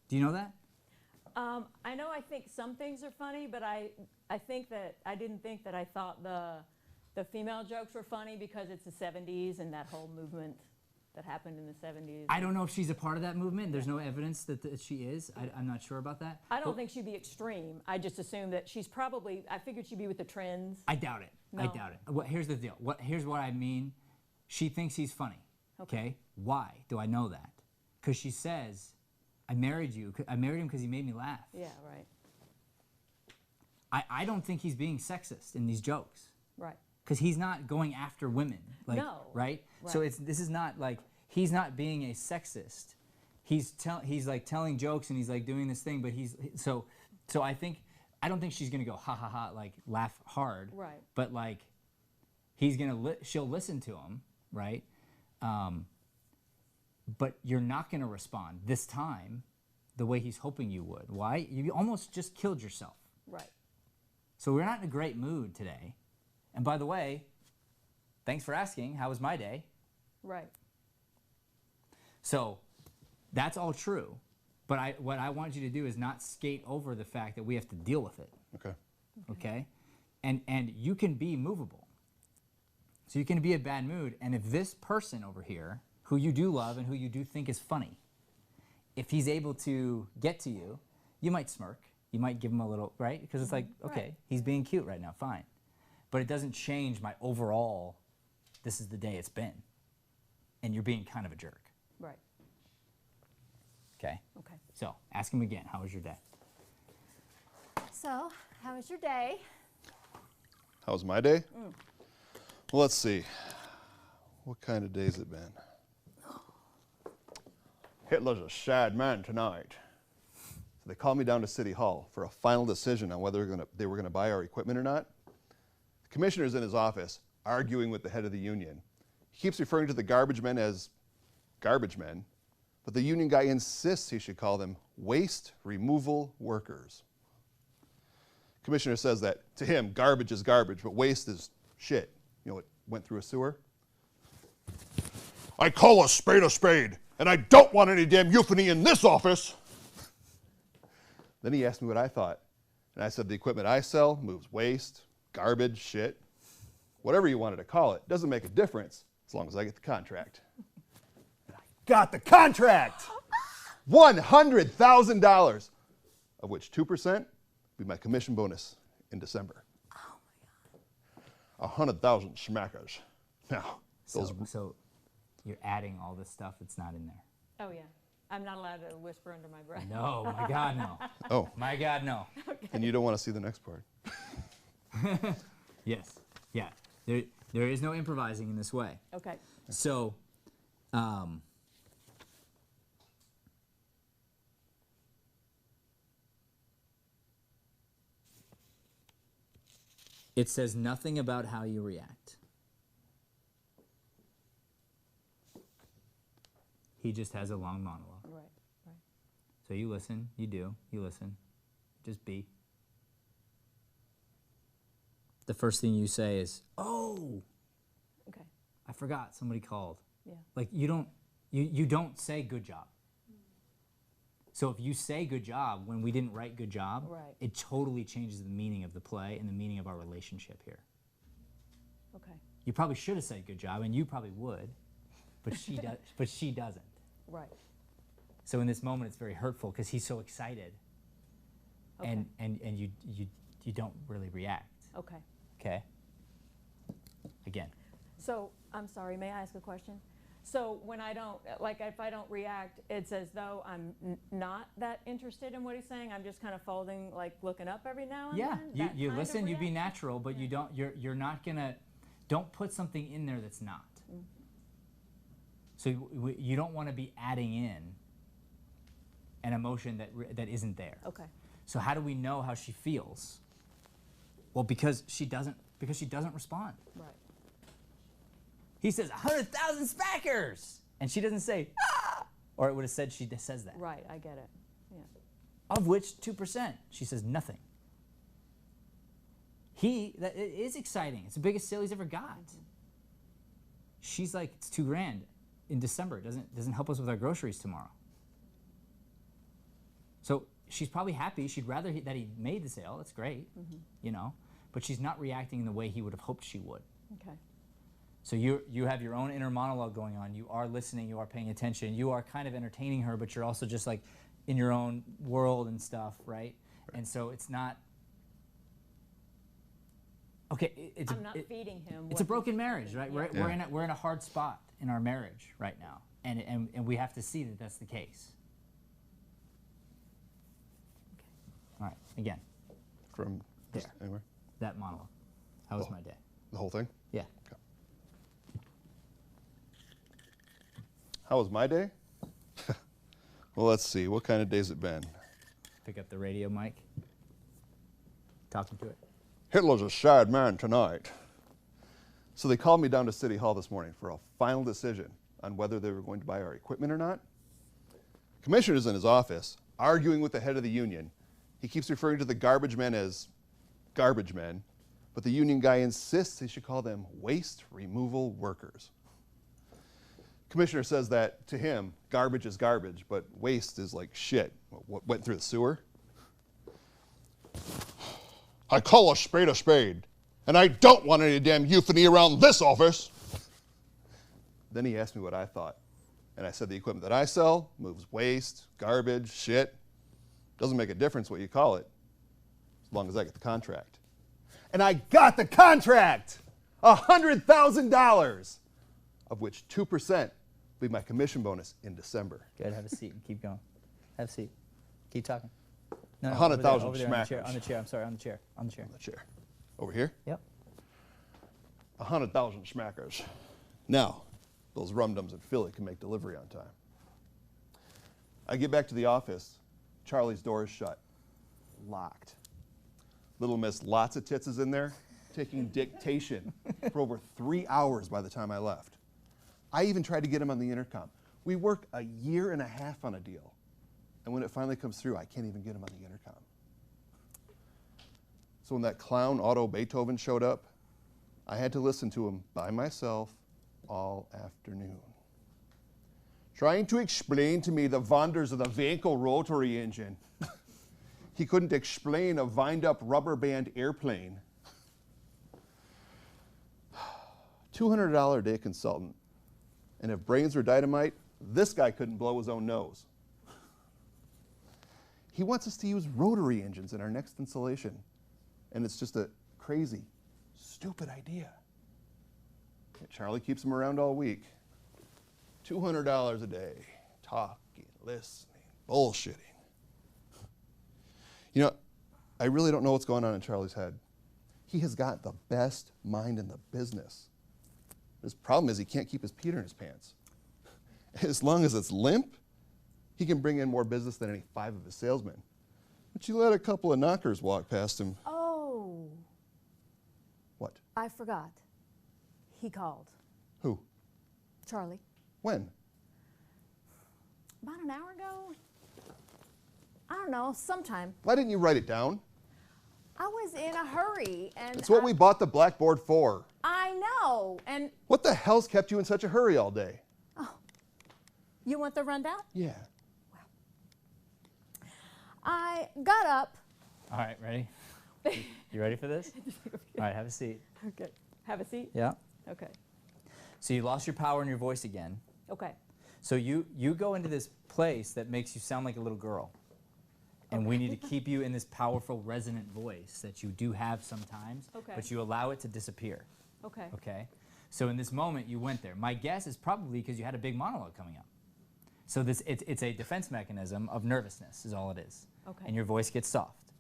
Do you know that? I know I think some things are funny, but I think that I didn't think that I thought the female jokes were funny because it's the 70s and that whole movement that happened in the 70s. I don't know if she's a part of that movement. There's no evidence that she is. I'm not sure about that. I don't But think she'd be extreme. I just assumed that she's probably, I figured she'd be with the trends. I doubt it. I No. doubt it. Here's the deal. Here's what I mean. She thinks he's funny. Okay? Why do I know that? Because she says, I married you. I married him because he made me laugh. Yeah, right, I don't think he's being sexist in these jokes. right. Because he's not going after women. Like, No. Right? So Right. this is not like, he's not being a sexist. He's like telling jokes and he's like doing this thing, but so I don't think she's gonna go ha ha ha, like laugh hard. Right. But like, she'll listen to him, right? But you're not gonna respond this time the way he's hoping you would. Why? You almost just killed yourself. Right. So we're not in a great mood today. And by the way, thanks for asking. How was my day? Right. So that's all true. But what I want you to do is not skate over the fact that we have to deal with it. Okay. Okay? And you can be movable. So you can be in a bad mood, and if this person over here, who you do love and who you do think is funny, if he's able to get to you, you might smirk. You might give him a little, right? Because it's like, okay, Right. he's being cute right now, fine. But it doesn't change my overall, this is the day it's been. And you're being kind of a jerk. Right. Okay? Okay. So ask him again, how was your day? So, how was your day? How was my day? Well, let's see. What kind of day's it been? Hitler's a sad man tonight. So they called me down to City Hall for a final decision on whether they were going to buy our equipment or not. The commissioner's in his office arguing with the head of the union. He keeps referring to the garbage men as garbage men, but the union guy insists he should call them waste removal workers. Commissioner says that to him, garbage is garbage, but waste is shit. You know, it went through a sewer. I call a spade, and I don't want any damn euphony in this office. Then he asked me what I thought, and I said the equipment I sell moves waste, garbage, shit, whatever you wanted to call it. Doesn't make a difference as long as I get the contract. And I got the contract! $100,000, of which 2% be my commission bonus in December. Oh my God. 100,000 smackers. Now, So you're adding all this stuff that's not in there. Oh, yeah. I'm not allowed to whisper under my breath. No, my God, no. oh, My God, no. and you don't want to see the next part. Yes, yeah. There is no improvising in this way. Okay. So, it says nothing about how you react. He just has a long monologue. Right, right. So you listen, you listen, just be. The first thing you say is, "Oh, Okay. I forgot somebody called." Yeah. Like you don't say good job. So if you say good job when we didn't write good job, Right. it totally changes the meaning of the play and the meaning of our relationship here. Okay. You probably should have said good job, and you probably would, but she does. But she doesn't. Right. So in this moment, it's very hurtful because he's so excited, Okay. and you don't really react. Okay. Okay. Again. So, I'm sorry, may I ask a question? So when I don't, like if I don't react, it's as though I'm not that interested in what he's saying. I'm just kind of folding, like looking up every now and Yeah, then? you That kind listen, of you be reaction? natural, but you don't. You're not gonna. Don't put something in there that's not. So you don't want to be adding in an emotion that isn't there. Okay. So how do we know how she feels? Well, because she doesn't respond. Right. He says 100,000 spackers, and she doesn't say ah, or it would have said she says that. Right, I get it. Yeah. Of which 2%, she says nothing. That it is exciting. It's the biggest sale he's ever got. She's like, it's $2,000 in December. It doesn't help us with our groceries tomorrow. So she's probably happy. She'd rather that he made the sale. That's great, you know. But she's not reacting in the way he would have hoped she would. Okay. So you have your own inner monologue going on. You are listening. You are paying attention. You are kind of entertaining her, but you're also just like in your own world and stuff, right? And so it's not. Okay, I'm not feeding him. It's a broken marriage, right? Yeah. We're in a hard spot in our marriage right now, and we have to see that that's the case. All right, again, From just There. anywhere? that monologue. How was my day? The whole thing? Yeah. Okay. How was my day? Well, let's see. What kind of day's it been? Pick up the radio mic. Talking to it. Hitler's a sad man tonight. So they called me down to City Hall this morning for a final decision on whether they were going to buy our equipment or not. Commissioner's in his office, arguing with the head of the union. He keeps referring to the garbage men as garbage men, but the union guy insists he should call them waste removal workers. Commissioner says that to him, garbage is garbage, but waste is like shit. What went through the sewer? I call a spade, and I don't want any damn euphony around this office. Then he asked me what I thought, and I said the equipment that I sell moves waste, garbage, shit. Doesn't make a difference what you call it, as long as I get the contract. And I got the contract! $100,000, of which 2% will be my commission bonus in December. Good. Have a seat and keep going. Have a seat. Keep talking. No, 100,000 over there, smackers. on the chair. I'm sorry, on the chair. On the chair. The chair. Over here? Yep. 100,000 smackers. Now, those rum-dums in Philly can make delivery on time. I get back to the office. Charlie's door is shut. Locked. Little Miss Lots of Tits is in there, taking dictation for over 3 hours by the time I left. I even tried to get him on the intercom. We worked a year and a half on a deal. And when it finally comes through, I can't even get him on the intercom. So when that clown Otto Beethoven showed up, I had to listen to him by myself all afternoon, trying to explain to me the wonders of the Wankel rotary engine. He couldn't explain a wind-up rubber band airplane. $200 a day consultant. And if brains were dynamite, this guy couldn't blow his own nose. He wants us to use rotary engines in our next installation. And it's just a crazy, stupid idea. Yet Charlie keeps him around all week. $200 a day, talking, listening, bullshitting. You know, I really don't know what's going on in Charlie's head. He has got the best mind in the business. His problem is he can't keep his Peter in his pants. As long as it's limp, he can bring in more business than any 5 of his salesmen. But you let a couple of knockers walk past him. Oh, What? I forgot. He called. Who? Charlie. When? About an hour ago? I don't know, sometime. Why didn't you write it down? I was in a hurry and It's what we bought the blackboard for. I know. And What the hell's kept you in such a hurry all day? you want the rundown? Yeah. I got up. All right, ready? You ready for this? All right, have a seat. Okay. Have a seat? Yeah. Okay. So you lost your power in your voice again. Okay. So you go into this place that makes you sound like a little girl. And we need to keep you in this powerful, resonant voice that you do have sometimes, Okay. but you allow it to disappear. Okay. Okay? So in this moment, you went there. My guess is probably because you had a big monologue coming up. So it's a defense mechanism of nervousness is all it is. Okay. And your voice gets soft.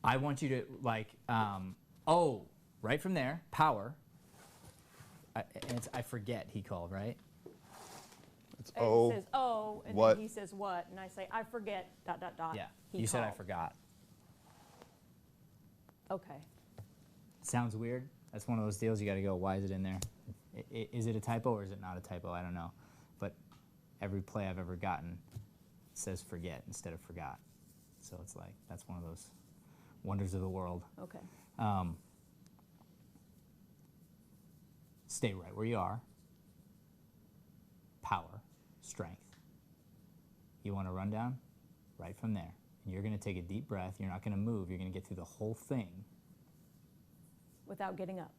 I want you to, like, right from there, power. I forget he called, right? It's And oh. He says, oh, and what? then he says, what? And I say, I forget, ... Yeah. He You said I called. forgot. Okay. Sounds weird. That's one of those deals you got to go, why is it in there? Is it a typo or is it not a typo? I don't know. But every play I've ever gotten says forget instead of forgot. So it's like, that's one of those wonders of the world. Okay. Stay right where you are. Power, strength. You want a rundown? Right from there. And you're going to take a deep breath. You're not going to move. You're going to get through the whole thing Without getting up.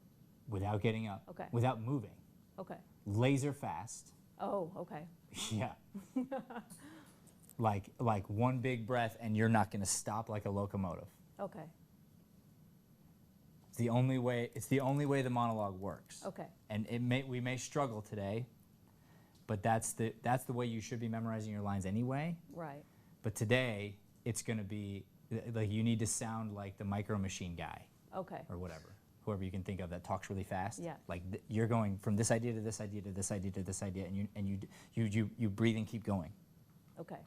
without getting up, Okay. without moving. Okay. Laser fast. Oh, okay. Yeah. like one big breath and you're not going to stop like a locomotive. Okay. It's the only way the monologue works. Okay. And we may struggle today, but that's the way you should be memorizing your lines anyway. Right. But today it's going to be like you need to sound like the Micro Machine guy Okay. or whatever. Whoever you can think of that talks really fast. Yeah. Like you're going from this idea to this idea to this idea to this idea and you breathe and keep going. Okay.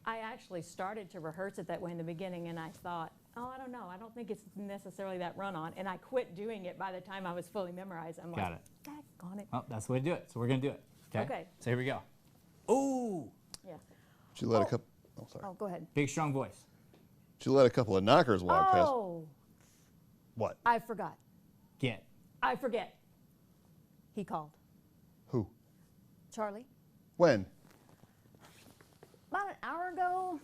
I actually started to rehearse it that way in the beginning, and I thought, oh, I don't know. I don't think it's necessarily that run-on. And I quit doing it by the time I was fully memorized. I'm Got like, it. daggone it. Well, that's the way to do it. So we're going to do it. Okay? Okay. So here we go. Ooh. Yeah. She let a couple. Oh, sorry. Oh, go ahead. Big, strong voice. She let a couple of knockers walk past. Oh, What? I forgot. Get. I forget. He called. Who? Charlie, When? about an hour ago,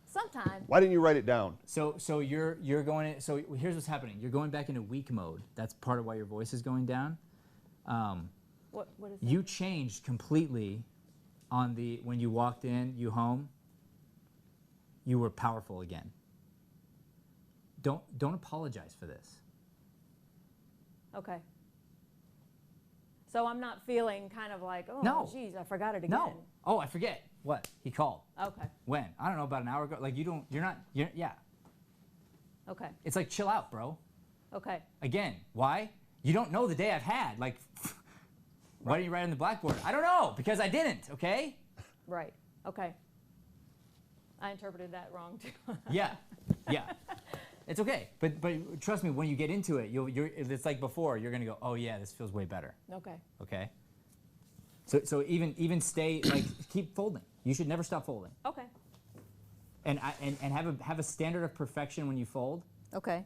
sometime. Why didn't you write it down? So you're going in, so here's what's happening. You're going back into weak mode. That's part of why your voice is going down. What is that? You changed completely on the when you walked in, you home. You were powerful again. Don't apologize for this. Okay. So I'm not feeling kind of like, oh, No. geez, I forgot it again. No. Oh, I forget. What? He called. Okay. When? I don't know, about an hour ago. Like yeah. Okay. It's like chill out, bro. Okay. Again, why? You don't know the day I've had. Like, why didn't you write on the blackboard? I don't know, because I didn't, okay? Right. Okay. I interpreted that wrong too. Yeah. It's okay. But trust me, when you get into it, it's like before, you're gonna go, oh yeah, this feels way better. Okay. Okay? So even stay, like, keep folding. You should never stop folding. Okay. And have a standard of perfection when you fold, Okay.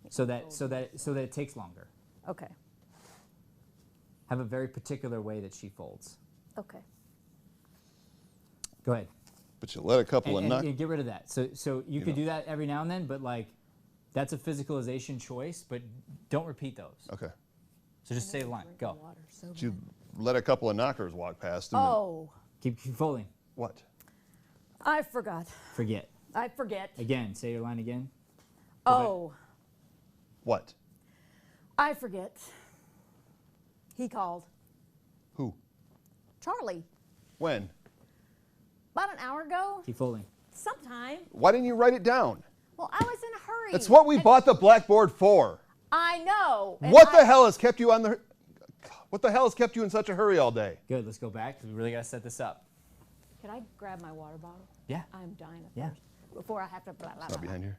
so that it takes longer. Okay. Have a very particular way that she folds. Okay. Go ahead. But you let a couple of And get rid of that. So you could do that every now and then, but like that's a physicalization choice, but don't repeat those. Okay. So just say the line. Go. But you let a couple of knockers walk past. And Oh, Keep folding. What? I forgot. Forget. I forget. Again, say your line again. Oh, What? I forget. He called. Who? Charlie. When? About an hour ago? Keep folding. Sometime. Why didn't you write it down? Well, I was in a hurry. That's what we And- bought the blackboard for. I know. and What the I- hell has kept you on the? What the hell has kept you in such a hurry all day? Good. Let's go back because we really got to set this up. Can I grab my water bottle? Yeah. I'm dying of Yeah. thirst. Before I have to blah, blah, Not blah. behind here.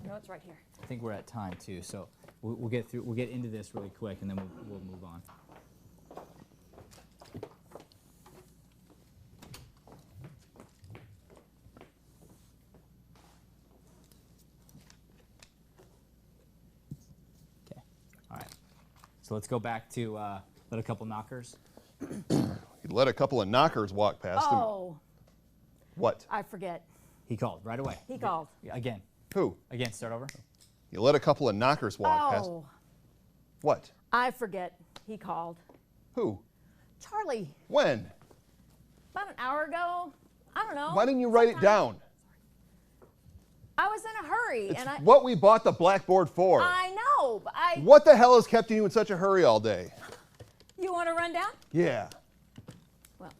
No, it's right here. I think we're at time too, so we'll get through. We'll get into this really quick, and then we'll move on. Okay. All right. So let's go back to let a couple knockers. You let a couple of knockers walk past. And Oh, what? I forget. He called right away. He called. Again. Who? Again. Start over. You let a couple of knockers walk past. Oh, What? I forget. He called. Who? Charlie, When? about an hour ago. I don't know. Why didn't you write it down? I was in a hurry, It's and I. what we bought the blackboard for. I know, but I. What the hell has kept you in such a hurry all day? You want to run down? Yeah. Well,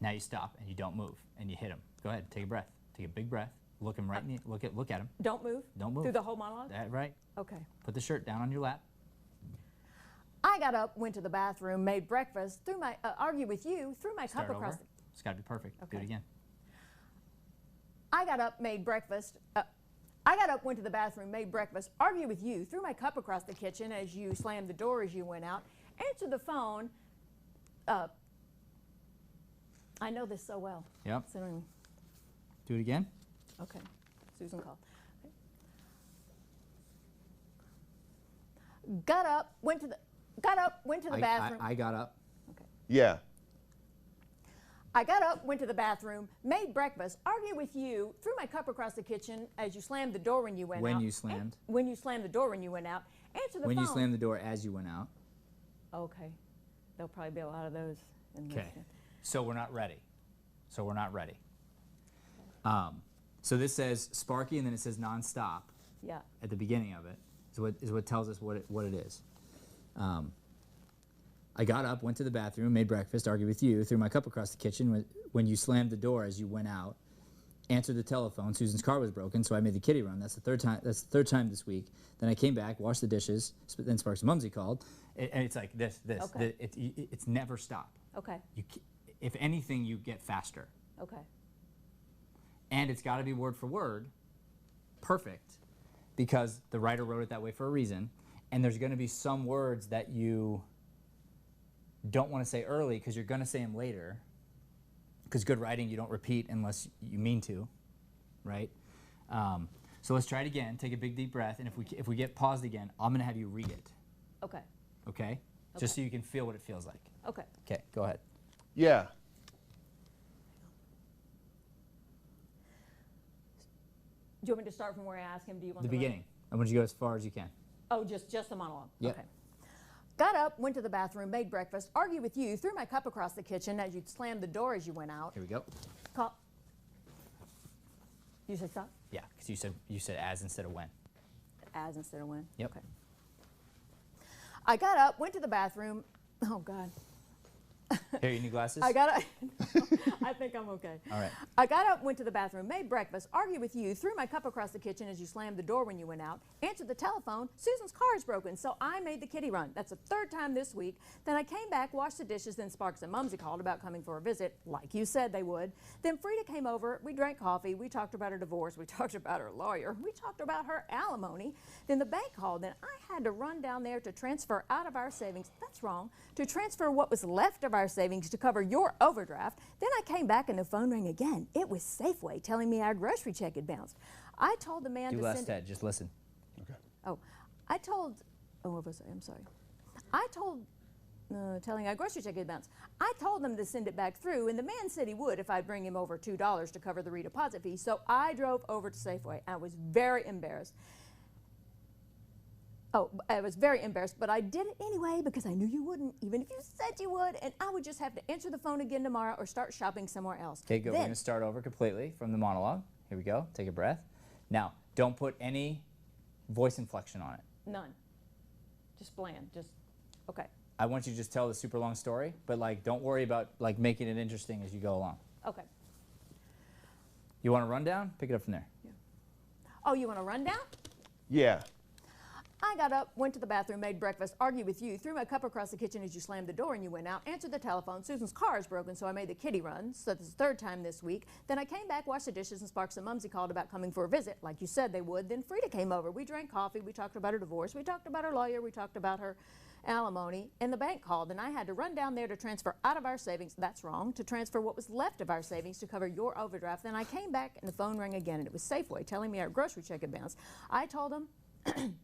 Now you stop and you don't move and you hit him. Go ahead. Take a breath. Take a big breath. Look him right in the, look at him. don't move. Don't move. Through the whole monologue. That right. Okay. Put the shirt down on your lap. I got up, went to the bathroom, made breakfast, threw my argued with you, threw my Start cup over. across. It's got to be perfect. Do it Okay. again. I got up, made breakfast. I got up, went to the bathroom, made breakfast, argued with you, threw my cup across the kitchen as you slammed the door as you went out, answered the phone. I know this so well. Yep. So anyway, Do it again. okay. Susan called. Got up, went to the bathroom. I got up. Yeah. I got up, went to the bathroom, made breakfast, argued with you, threw my cup across the kitchen as you slammed the door when you went out. When you slammed. When you slammed the door when you went out. Answer the When phone. you slammed the door as you went out. Okay. There'll probably be a lot of those in this. Okay. So we're not ready. So this says Sparky and then it says nonstop Yeah. at the beginning of it. Is what tells us what it is. I got up, went to the bathroom, made breakfast, argued with you, threw my cup across the kitchen when you slammed the door as you went out, answered the telephone. Susan's car was broken, so I made the kitty run. That's the third time this week. Then I came back, washed the dishes. Then Sparks' mumsy called, and it's like this. Okay. It's never stop. Okay. If anything, you get faster, Okay. and it's got to be word for word, perfect, because the writer wrote it that way for a reason. And there's going to be some words that you don't want to say early because you're going to say them later. Because good writing you don't repeat unless you mean to, right? So let's try it again. Take a big deep breath, and if we get paused again, I'm going to have you read it. Okay. Okay? just so you can feel what it feels like. Okay. Okay, go ahead. Yeah. Do you want me to start from where I asked him? Do you want The rest? beginning. I want you to go as far as you can. Oh, just the monologue. Yep. Okay. Got up, went to the bathroom, made breakfast, argued with you, threw my cup across the kitchen as you slammed the door as you went out. Here we go. Call. You said stop? Yeah, because you said as instead of when. As instead of when? Yep. Okay. I got up, went to the bathroom. Oh, God. Here, you need glasses? I got up. I think I'm okay. All right. I got up, went to the bathroom, made breakfast, argued with you, threw my cup across the kitchen as you slammed the door when you went out, answered the telephone. Susan's car is broken, so I made the kitty run. That's the third time this week. Then I came back, washed the dishes, then Sparks and Mumsy called about coming for a visit, like you said they would. Then Frida came over, we drank coffee, we talked about her divorce, we talked about her lawyer, we talked about her alimony. Then the bank called, then I had to run down there to transfer out of our savings, that's wrong, to transfer what was left of our savings to cover your overdraft. Then I came back and the phone rang again. It was Safeway telling me our grocery check had bounced. I told the man Do to less, send Ted. Just listen. Okay. Oh, what was I? I'm sorry. Telling our grocery check had bounced. I told them to send it back through, and the man said he would if I'd bring him over $2 to cover the redeposit fee. So I drove over to Safeway. I was very embarrassed. Oh, I was very embarrassed, but I did it anyway because I knew you wouldn't, even if you said you would, and I would just have to answer the phone again tomorrow or start shopping somewhere else. Okay, good. We're Then, going to start over completely from the monologue. Here we go. Take a breath. Now, don't put any voice inflection on it. none. Just bland. Just, okay. I want you to just tell the super long story, but like don't worry about like making it interesting as you go along. Okay. You want a rundown? Pick it up from there. Oh, you want a rundown? Yeah. I got up, went to the bathroom, made breakfast, argued with you, threw my cup across the kitchen as you slammed the door and you went out, answered the telephone. Susan's car is broken, so I made the kitty run. So that's the third time this week. Then I came back, washed the dishes, and Sparks and Mumsy called about coming for a visit, like you said they would. Then Frida came over. We drank coffee. We talked about her divorce. We talked about her lawyer. We talked about her alimony. And the bank called, and I had to run down there to transfer out of our savings. That's wrong. To transfer what was left of our savings to cover your overdraft. Then I came back, and the phone rang again, and it was Safeway telling me our grocery check had bounced. I told them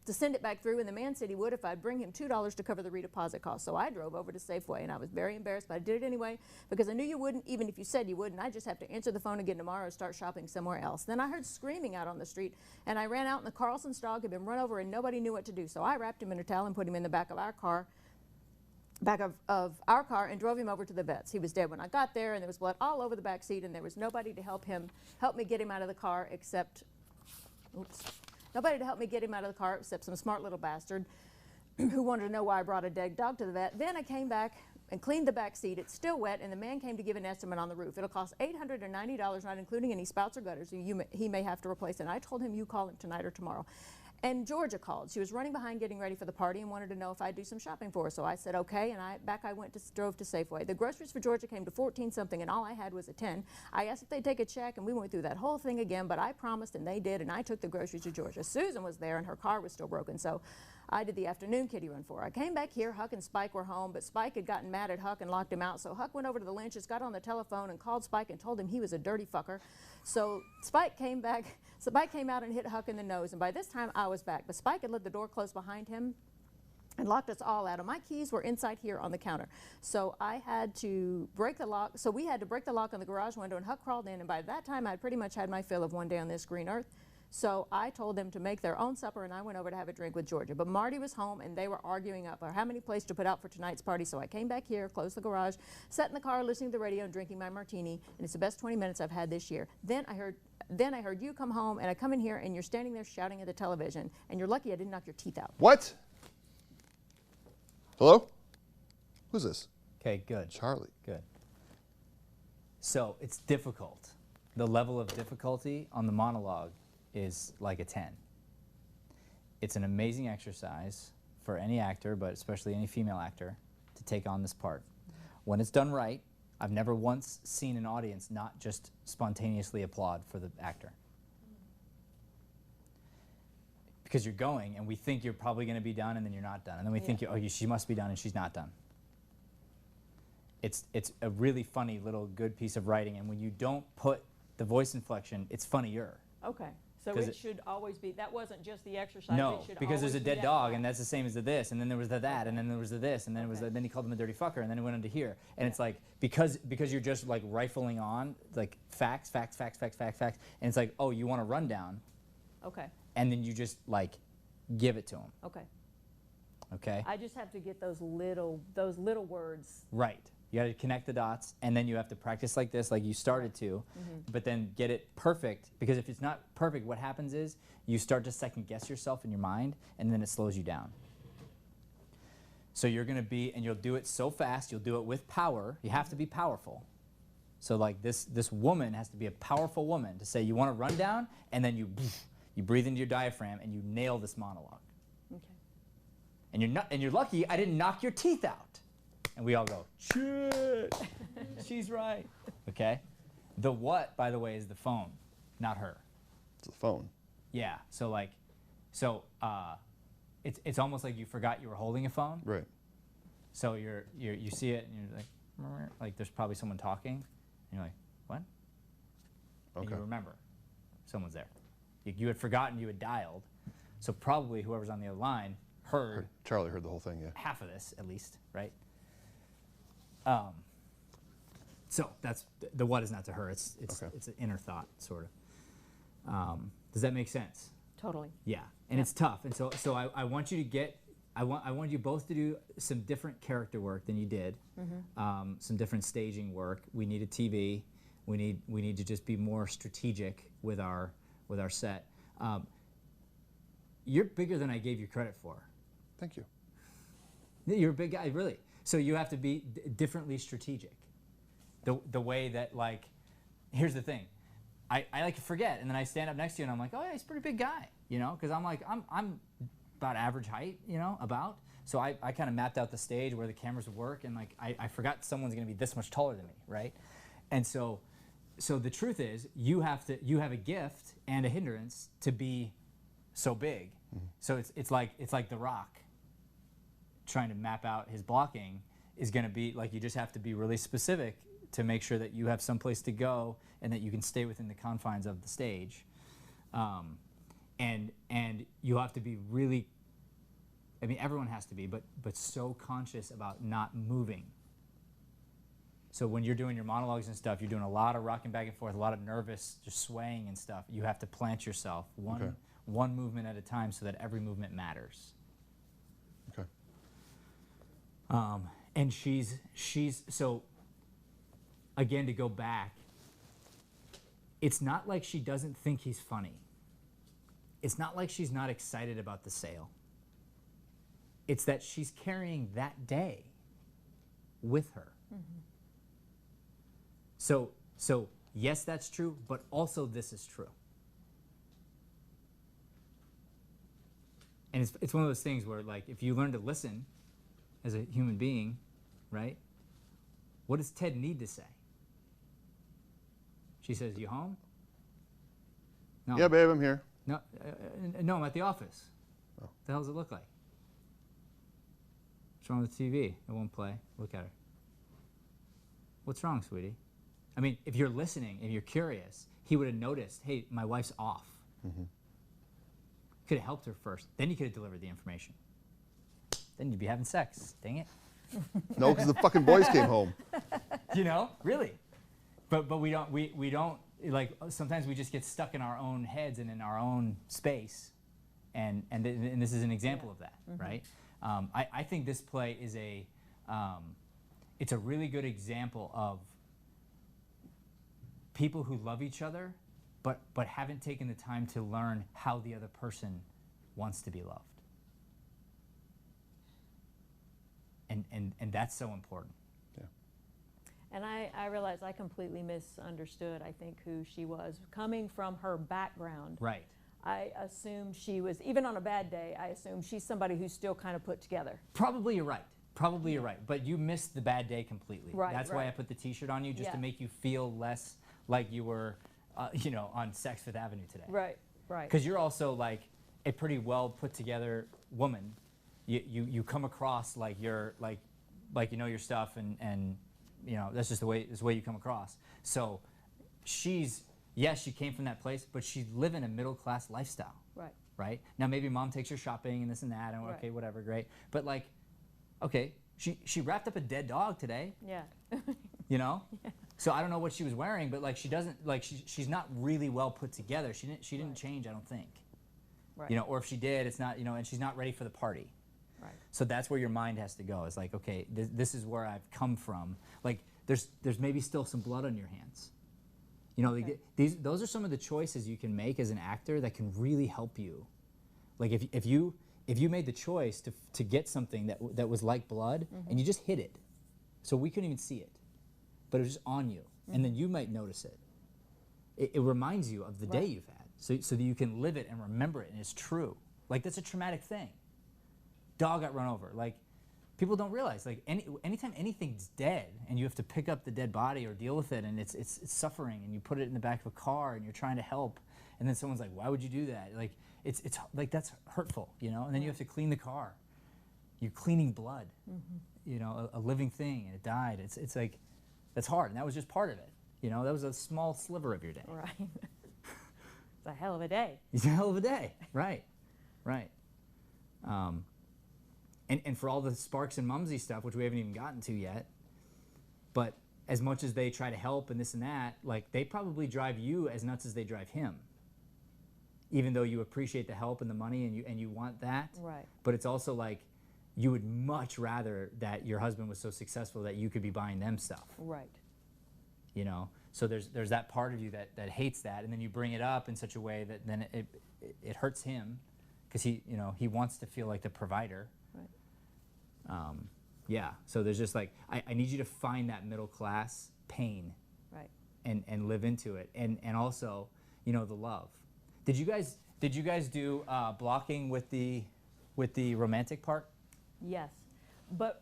to send it back through, and the man said he would if I'd bring him $2 to cover the redeposit cost. So I drove over to Safeway, and I was very embarrassed, but I did it anyway because I knew you wouldn't, even if you said you would, and I just have to answer the phone again tomorrow or start shopping somewhere else. Then I heard screaming out on the street, and I ran out, and the Carlson's dog had been run over, and nobody knew what to do. So I wrapped him in a towel and put him in the back of our car, and drove him over to the vet's. He was dead when I got there, and there was blood all over the back seat, and there was nobody to help me get him out of the car except, nobody to help me get him out of the car except some smart little bastard who wanted to know why I brought a dead dog to the vet. Then I came back and cleaned the back seat. It's still wet, and the man came to give an estimate on the roof. It'll cost $890, not including any spouts or gutters he may have to replace. And I told him you call him tonight or tomorrow. And Georgia called. She was running behind getting ready for the party and wanted to know if I'd do some shopping for her. So I said, okay, and I drove to Safeway. The groceries for Georgia came to 14-something, and all I had was a 10. I asked if they'd take a check, and we went through that whole thing again, but I promised, and they did, and I took the groceries to Georgia. Susan was there, and her car was still broken, so I did the afternoon kitty run for her. I came back here, Huck and Spike were home, but Spike had gotten mad at Huck and locked him out, so Huck went over to the Lynch's, got on the telephone, and called Spike and told him he was a dirty fucker. So Spike came out and hit Huck in the nose, and by this time I was back. But Spike had let the door close behind him and locked us all out. And my keys were inside here on the counter. So I had to break the lock. So we had to break the lock on the garage window, and Huck crawled in. And by that time, I'd pretty much had my fill of one day on this green earth. So I told them to make their own supper, and I went over to have a drink with Georgia. But Marty was home, and they were arguing up how many plates to put out for tonight's party. So I came back here, closed the garage, sat in the car listening to the radio and drinking my martini, and it's the best 20 minutes I've had this year. Then I heard you come home, and I come in here, and you're standing there shouting at the television, and you're lucky I didn't knock your teeth out. What? Hello? Who's this? Okay, good. Charlie. Good. So it's difficult. The level of difficulty on the monologue is like a 10. It's an amazing exercise for any actor, but especially any female actor, to take on this part. When it's done right, I've never once seen an audience not just spontaneously applaud for the actor. Because you're going, and we think you're probably going to be done, and then you're not done. And then we think, she must be done, and she's not done. It's a really funny little good piece of writing, and when you don't put the voice inflection, it's funnier. Okay. So 'Cause it should always be, that wasn't just the exercise. No, it should because there's a always be dead that dog, flat. and that's the same as the this, and then there was the that, and then there was the this, and then it was then he called him a dirty fucker, and then it went into here, and it's like because you're just like rifling on like facts, and it's like, oh, you want a rundown, Okay, and then you just like give it to him, okay. okay? I just have to get those little words. Right. You got to connect the dots, and then you have to practice like this, like you started to, but then get it perfect. Because if it's not perfect, what happens is you start to second guess yourself in your mind, and then it slows you down. So you're going to be, and you'll do it so fast, you'll do it with power. You have to be powerful. So like this woman has to be a powerful woman to say, you want to run down, and then you breathe into your diaphragm, and you nail this monologue. Okay. And you're lucky I didn't knock your teeth out. And we all go, shit, she's right. Okay? The what, by the way, is the phone, not her. It's the phone. Yeah. So it's almost like you forgot you were holding a phone. Right. So you see it and you're like there's probably someone talking, and you're like, what? And Okay. you remember someone's there. You had forgotten you had dialed, so probably whoever's on the other line heard Charlie heard the whole thing, yeah. half of this at least, right? So that's the what is not to her. It's Okay. it's an inner thought sort of. Does that make sense? Totally. Yeah, and it's tough. And so I want you to get. I want you both to do some different character work than you did. Some different staging work. We need a TV. We need to just be more strategic with our set. You're bigger than I gave you credit for. Thank you. You're a big guy, really. So you have to be differently strategic. The way that, like, here's the thing. I like to forget, and then I stand up next to you, and I'm like, oh yeah, he's a pretty big guy, you know, because I'm like, I'm about average height, you know, about. So I kind of mapped out the stage where the cameras would work, and like I forgot someone's going to be this much taller than me, right? And so the truth is, you have a gift and a hindrance to be so big. So it's like The Rock trying to map out his blocking is going to be like, you just have to be really specific to make sure that you have someplace to go and that you can stay within the confines of the stage. And you have to be really, I mean, everyone has to be, but so conscious about not moving. So when you're doing your monologues and stuff, you're doing a lot of rocking back and forth, a lot of nervous, just swaying and stuff. You have to plant yourself one movement at a time so that every movement matters. Okay. And she's so, again, to go back, it's not like she doesn't think he's funny. It's not like she's not excited about the sale. It's that she's carrying that day with her. So yes, that's true, but also this is true. And it's one of those things where, like, if you learn to listen as a human being, right? What does Ted need to say? She says, "You home?" No. Yeah, babe, I'm here. No, no, I'm at the office. Oh. The hell does it look like? What's wrong with the TV? It won't play. Look at her. What's wrong, sweetie? I mean, if you're listening, if you're curious, he would have noticed, hey, my wife's off. Could have helped her first. Then you could have delivered the information. Then you'd be having sex. Dang it. No, because the fucking boys came home. You know, really. But we don't like, sometimes we just get stuck in our own heads and in our own space, and this is an example of that, right? I think this play is it's a really good example of people who love each other, but haven't taken the time to learn how the other person wants to be loved. And that's so important. And I realized I completely misunderstood, I think, who she was. Coming from her background, Right. I assumed she was, even on a bad day, I assumed she's somebody who's still kind of put together. Probably you're right. Probably you're right. But you missed the bad day completely. Right, That's why I right. put the T-shirt on you, just to Yeah. make you feel less like you were, on Sex Fifth Avenue today. Right, right. Because you're also like a pretty well put together woman. You come across like you're like you know your stuff, and you know that's just the way you come across. So she's yes, she came from that place, but she's living a middle-class lifestyle. Right. Right? Now maybe mom takes her shopping and this and that, and Right. okay, whatever, great. But like, okay, she wrapped up a dead dog today, Yeah. you know? So I don't know what she was wearing, but like she doesn't, like she's not really well put together. She didn't Right. change, I don't think. Right. You know, or if she did, it's not, you know, and she's not ready for the party. Right. So that's where your mind has to go. It's like, okay, this is where I've come from. Like there's maybe still some blood on your hands. You know, like, those are some of the choices you can make as an actor that can really help you. Like if you made the choice to get something that was like blood, and you just hid it, so we couldn't even see it, but it was just on you, and then you might notice it. It reminds you of the day Right. you've had, so that you can live it and remember it, and it's true. Like that's a traumatic thing. Dog got run over. Like people don't realize, like anytime anything's dead and you have to pick up the dead body or deal with it, and it's suffering, and you put it in the back of a car and you're trying to help, and then someone's like, why would you do that? Like it's like that's hurtful, you know. And then you have to clean the car. You're cleaning blood, you know, a living thing, and it died. It's like that's hard, and that was just part of it. You know, that was a small sliver of your day. Right. It's a hell of a day. It's a hell of a day, right, right. And for all the Sparks and Mumsy stuff, which we haven't even gotten to yet, but as much as they try to help and this and that, like they probably drive you as nuts as they drive him. Even though you appreciate the help and the money and you want that, Right. but it's also like you would much rather that your husband was so successful that you could be buying them stuff. Right. You know, so there's that part of you that hates that, and then you bring it up in such a way that then it hurts him because he wants to feel like the provider. Right. Yeah, so there's just like I need you to find that middle class pain Right. and live into it, and also the love. Did you guys do blocking with the romantic part? Yes, but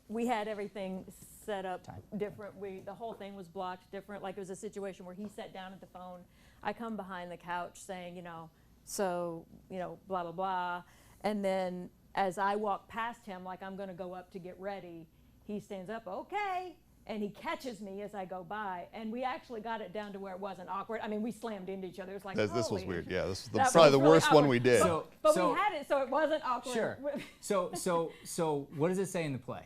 we had everything set up different. The whole thing was blocked different. Like it was a situation where he sat down at the phone. I come behind the couch saying, so, blah, blah, blah. And then as I walk past him, like I'm going to go up to get ready, he stands up, okay. And he catches me as I go by. And we actually got it down to where it wasn't awkward. I mean, we slammed into each other. It was like, This was holy. weird. Yeah, this is That probably was the really worst one awkward. we did. But we had it so it wasn't awkward. Sure. So what does it say in the play?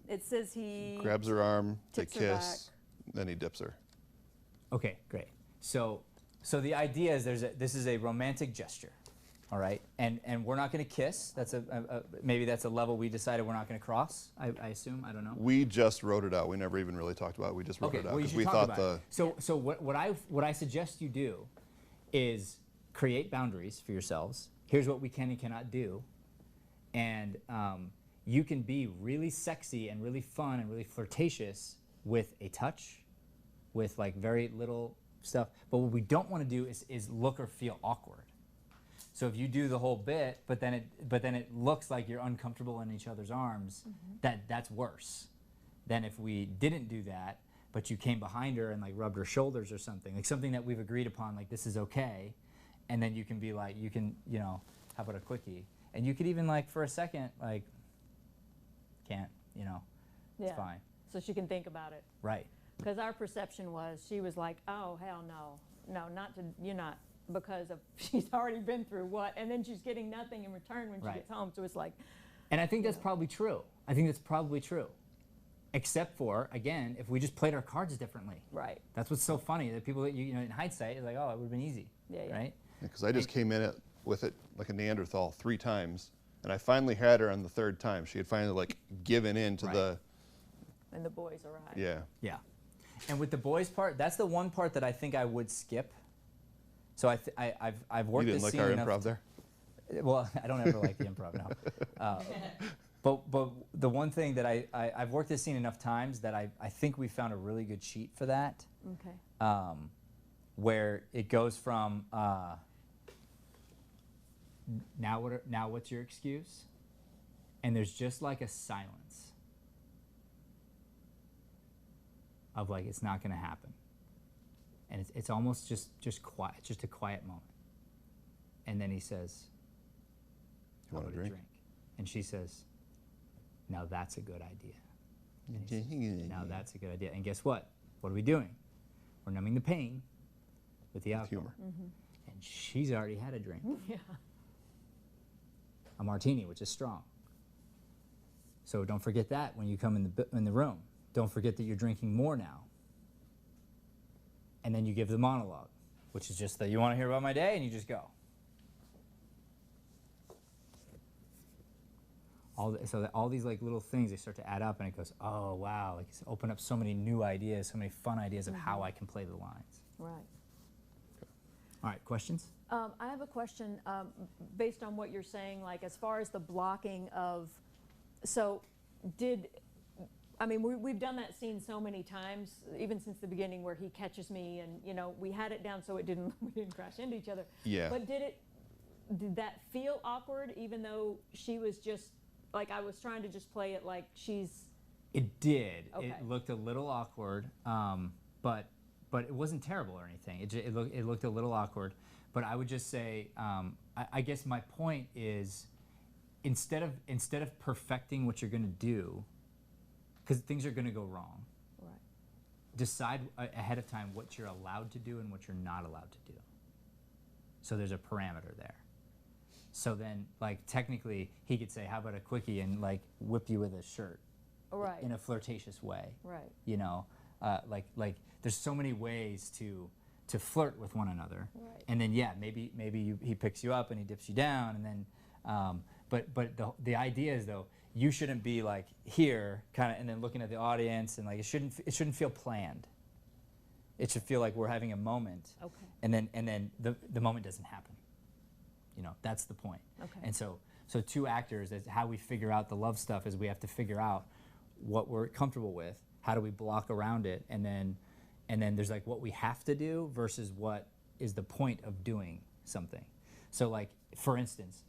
It says he Grabs her arm, they tips her kiss, then he dips her. Okay, great. So the idea is this is a romantic gesture, all right? And we're not going to kiss. That's maybe that's a level we decided we're not going to cross. I assume. I don't know. We just wrote it out. We never even really talked about it. We just wrote Okay, it out well, you because should we talk thought about it. So what I suggest you do is create boundaries for yourselves. Here's what we can and cannot do, and you can be really sexy and really fun and really flirtatious with a touch, with like very little stuff. But what we don't want to do is look or feel awkward. So if you do the whole bit, but then it looks like you're uncomfortable in each other's arms, that's worse than if we didn't do that, but you came behind her and like rubbed her shoulders or something, like something that we've agreed upon, like this is okay, and then you can be like, how about a quickie, and you could even like for a second like, can't, it's Yeah. fine, so she can think about it. right? Because our perception was, she was like, oh, hell no, you're not, because of, she's already been through what, and then she's getting nothing in return when she Right. gets home, so it's like, And I think that's probably true. I think that's probably true. Except for, again, if we just played our cards differently. right, That's what's so funny. That people, in hindsight, it's like, oh, it would have been easy. Yeah, yeah. Right? Because I just came in with it like a Neanderthal 3 times, and I finally had her on the 3rd time. She had finally like given in to Right. and the boys arrived. yeah. Yeah. And with the boys part, that's the one part that I think I would skip. So I've You worked didn't this like scene our enough. improv there? Well, I don't ever like the improv now. But the one thing that I've worked this scene enough times that I think we found a really good sheet for that, Okay. where it goes from now what's your excuse, and there's just like a silence of like it's not going to happen, and it's almost just quiet, just a quiet moment, and then he says, You want a "How about drink? And she says, now that's a good idea. And he says, now that's a good idea. And guess what? What are we doing? We're numbing the pain with the alcohol. humor. And she's already had a drink, Yeah. a martini, which is strong. So don't forget that when you come in the room. Don't forget that you're drinking more now. And then you give the monologue, which is just that you want to hear about my day, and you just go. All these like little things, they start to add up, and it goes, oh wow, like it's opened up so many new ideas, so many fun ideas of how I can play the lines. Right. All right, questions? I have a question based on what you're saying, like as far as the blocking of, so we've done that scene so many times, even since the beginning, where he catches me, and we had it down so we didn't crash into each other. Yeah. But did that feel awkward, even though she was just, like I was trying to just play it like she's... It did. Okay. It looked a little awkward, but it wasn't terrible or anything. It looked a little awkward. But I would just say, I guess my point is, instead of perfecting what you're going to do, because things are going to go wrong, Right. decide ahead of time what you're allowed to do and what you're not allowed to do. So there's a parameter there. So then, like, technically, he could say, how about a quickie, and like whip you with a shirt Right. in a flirtatious way. Right. Like there's so many ways to flirt with one another. Right. And then maybe he picks you up and he dips you down, and then but the idea is, though, you shouldn't be like here kind of and then looking at the audience, and like it shouldn't feel planned. It should feel like we're having a moment. Okay. And then the moment doesn't happen. That's the point. Okay. And so two actors, is how we figure out the love stuff, is we have to figure out what we're comfortable with, how do we block around it, and then there's like what we have to do versus what is the point of doing something. So like, for instance,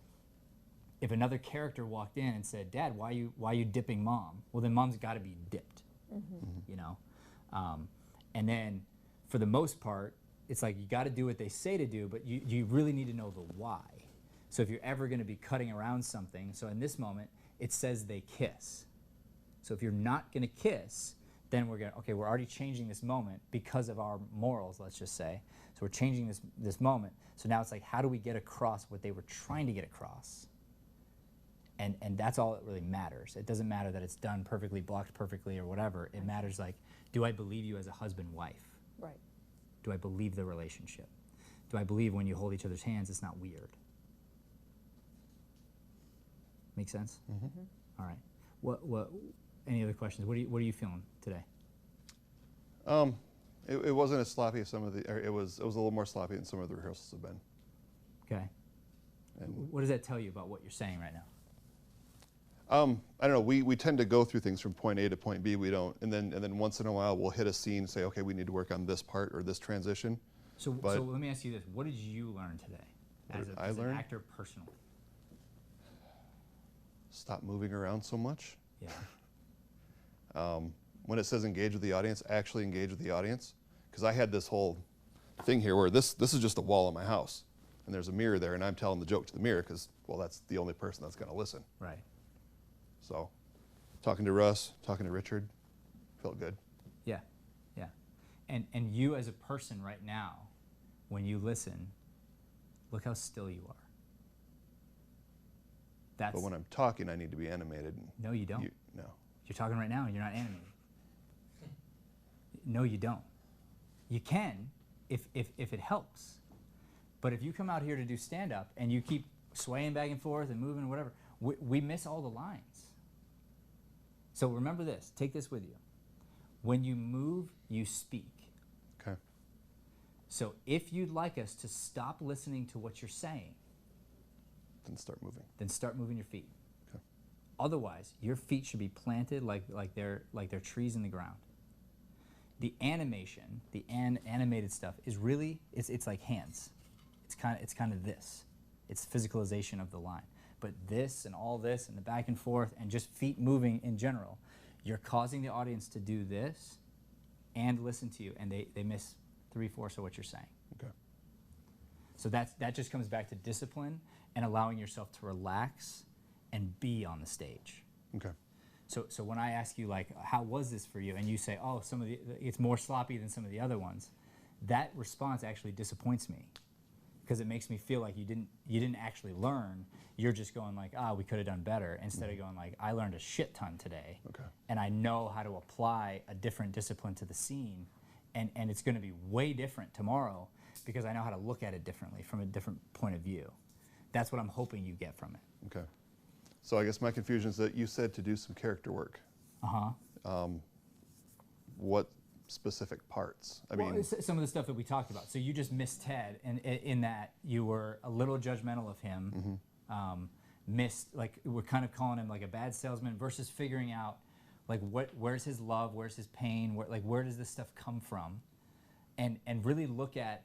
if another character walked in and said, Dad, why are you dipping Mom? Well, then Mom's got to be dipped. And then for the most part, it's like you got to do what they say to do, but you really need to know the why. So if you're ever going to be cutting around something, so in this moment, it says they kiss. So if you're not going to kiss, then we're already changing this moment because of our morals, let's just say. So we're changing this moment. So now it's like, how do we get across what they were trying to get across? And that's all that really matters. It doesn't matter that it's done perfectly, blocked perfectly, or whatever. It matters, like, do I believe you as a husband-wife? Right. Do I believe the relationship? Do I believe when you hold each other's hands, it's not weird? Make sense? All right. What? Any other questions? What are you feeling today? It wasn't as sloppy as some of the. Or it was a little more sloppy than some of the rehearsals have been. Okay. And What does that tell you about what you're saying right now? I don't know. We tend to go through things from point A to point B. We don't, and then once in a while we'll hit a scene and say, okay, we need to work on this part or this transition. So But- let me ask you this: what did you learn today, What did I as an learn? actor personally? Stop moving around so much. Yeah. When it says engage with the audience, actually engage with the audience. Because I had this whole thing here where this is just a wall in my house, and there's a mirror there, and I'm telling the joke to the mirror because, well, that's the only person that's going to listen. Right. So, talking to Russ, talking to Richard, felt good. Yeah. Yeah. And you as a person right now, when you listen, look how still you are. That's But when I'm talking, I need to be animated. And no, you don't. No. You're talking right now and you're not animated. No, you don't. You can if it helps. But if you come out here to do stand-up and you keep swaying back and forth and moving, whatever, we miss all the lines. So remember this. Take this with you. When you move, you speak. Okay. So if you'd like us to stop listening to what you're saying, Then start moving. then start moving your feet. Okay. Otherwise, your feet should be planted like they're trees in the ground. The animation, the animated stuff is really it's like hands. It's kind of this. It's physicalization of the line. But this and all this and the back and forth and just feet moving in general, you're causing the audience to do this and listen to you, and they miss 3/4 of what you're saying. Okay. So that just comes back to discipline and allowing yourself to relax and be on the stage. Okay. So when I ask you, like, how was this for you, and you say, oh, it's more sloppy than some of the other ones, that response actually disappoints me, because it makes me feel like you didn't actually learn. You're just going like, we could have done better, instead of going like, I learned a shit ton today, Okay. and I know how to apply a different discipline to the scene, and it's going to be way different tomorrow because I know how to look at it differently from a different point of view. That's what I'm hoping you get from it. Okay. So I guess my confusion is that you said to do some character work. What specific parts? I mean, some of the stuff that we talked about. So you just missed Ted, and in that you were a little judgmental of him. Missed, like, we're kind of calling him like a bad salesman, versus figuring out like where's his love, where's his pain, where does this stuff come from, and really look at.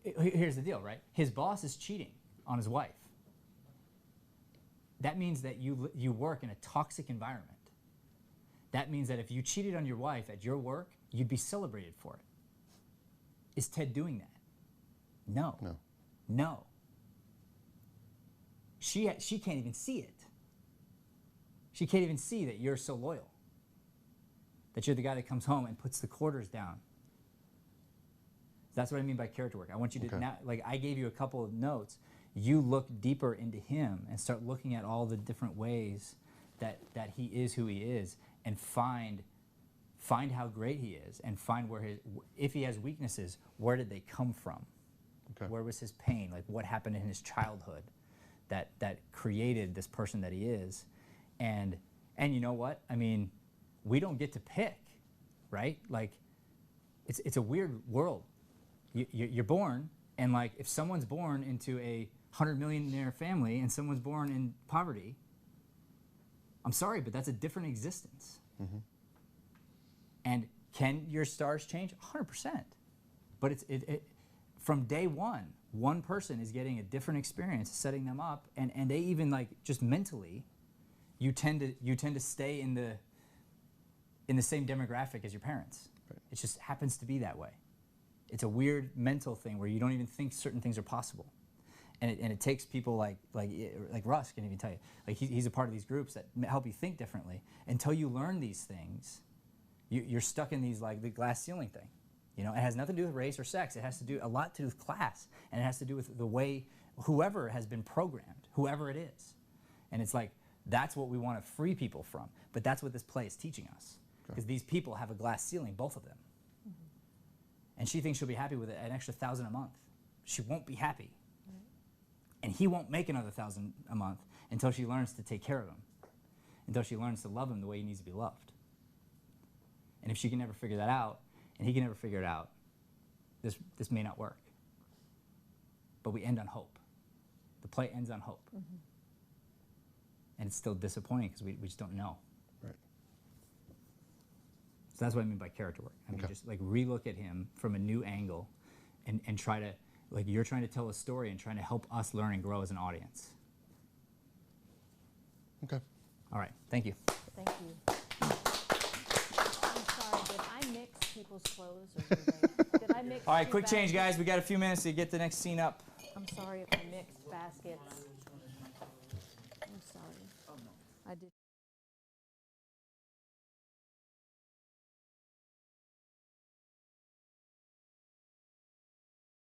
Here's the deal, right? His boss is cheating on his wife. That means that you work in a toxic environment. That means that if you cheated on your wife at your work, you'd be celebrated for it. Is Ted doing that? No. No. No. She can't even see it. She can't even see that you're so loyal. That you're the guy that comes home and puts the quarters down. That's what I mean by character work. I want you to, now, like I gave you a couple of notes, you look deeper into him and start looking at all the different ways that he is who he is, and find how great he is, and find where if he has weaknesses, where did they come from? Okay. Where was his pain? Like, what happened in his childhood that created this person that he is? And you know what? I mean, we don't get to pick, right? Like, it's a weird world. You're born, and like, if someone's born into a 100-millionaire family and someone's born in poverty, I'm sorry, but that's a different existence. And can your stars change? 100%. But it from day one person is getting a different experience, setting them up, and they even, like, just mentally, you tend to stay in the same demographic as your parents. Right. It just happens to be that way. It's a weird mental thing where you don't even think certain things are possible. And it takes people like Russ can even tell you, like he's a part of these groups that help you think differently. Until you learn these things, you're stuck in these, like, the glass ceiling thing. You know, it has nothing to do with race or sex. It has to do a lot to do with class, and it has to do with the way whoever has been programmed, whoever it is. And it's like, that's what we want to free people from. But that's what this play is teaching us, because these people have a glass ceiling, both of them. And she thinks she'll be happy with an extra $1,000 a month. She won't be happy. And he won't make another $1,000 a month until she learns to take care of him, until she learns to love him the way he needs to be loved. And if she can never figure that out, and he can never figure it out, this may not work. But we end on hope. The play ends on hope. And it's still disappointing because we just don't know. Right. So that's what I mean by character work. I mean, just like relook at him from a new angle, and try to, like, you're trying to tell a story and trying to help us learn and grow as an audience. Okay. All right, thank you. Thank you. I'm sorry, did I mix people's clothes, or did I mix All right, two quick change, baskets? guys. We got a few minutes to get the next scene up. I'm sorry if I mixed baskets. I'm sorry. I did.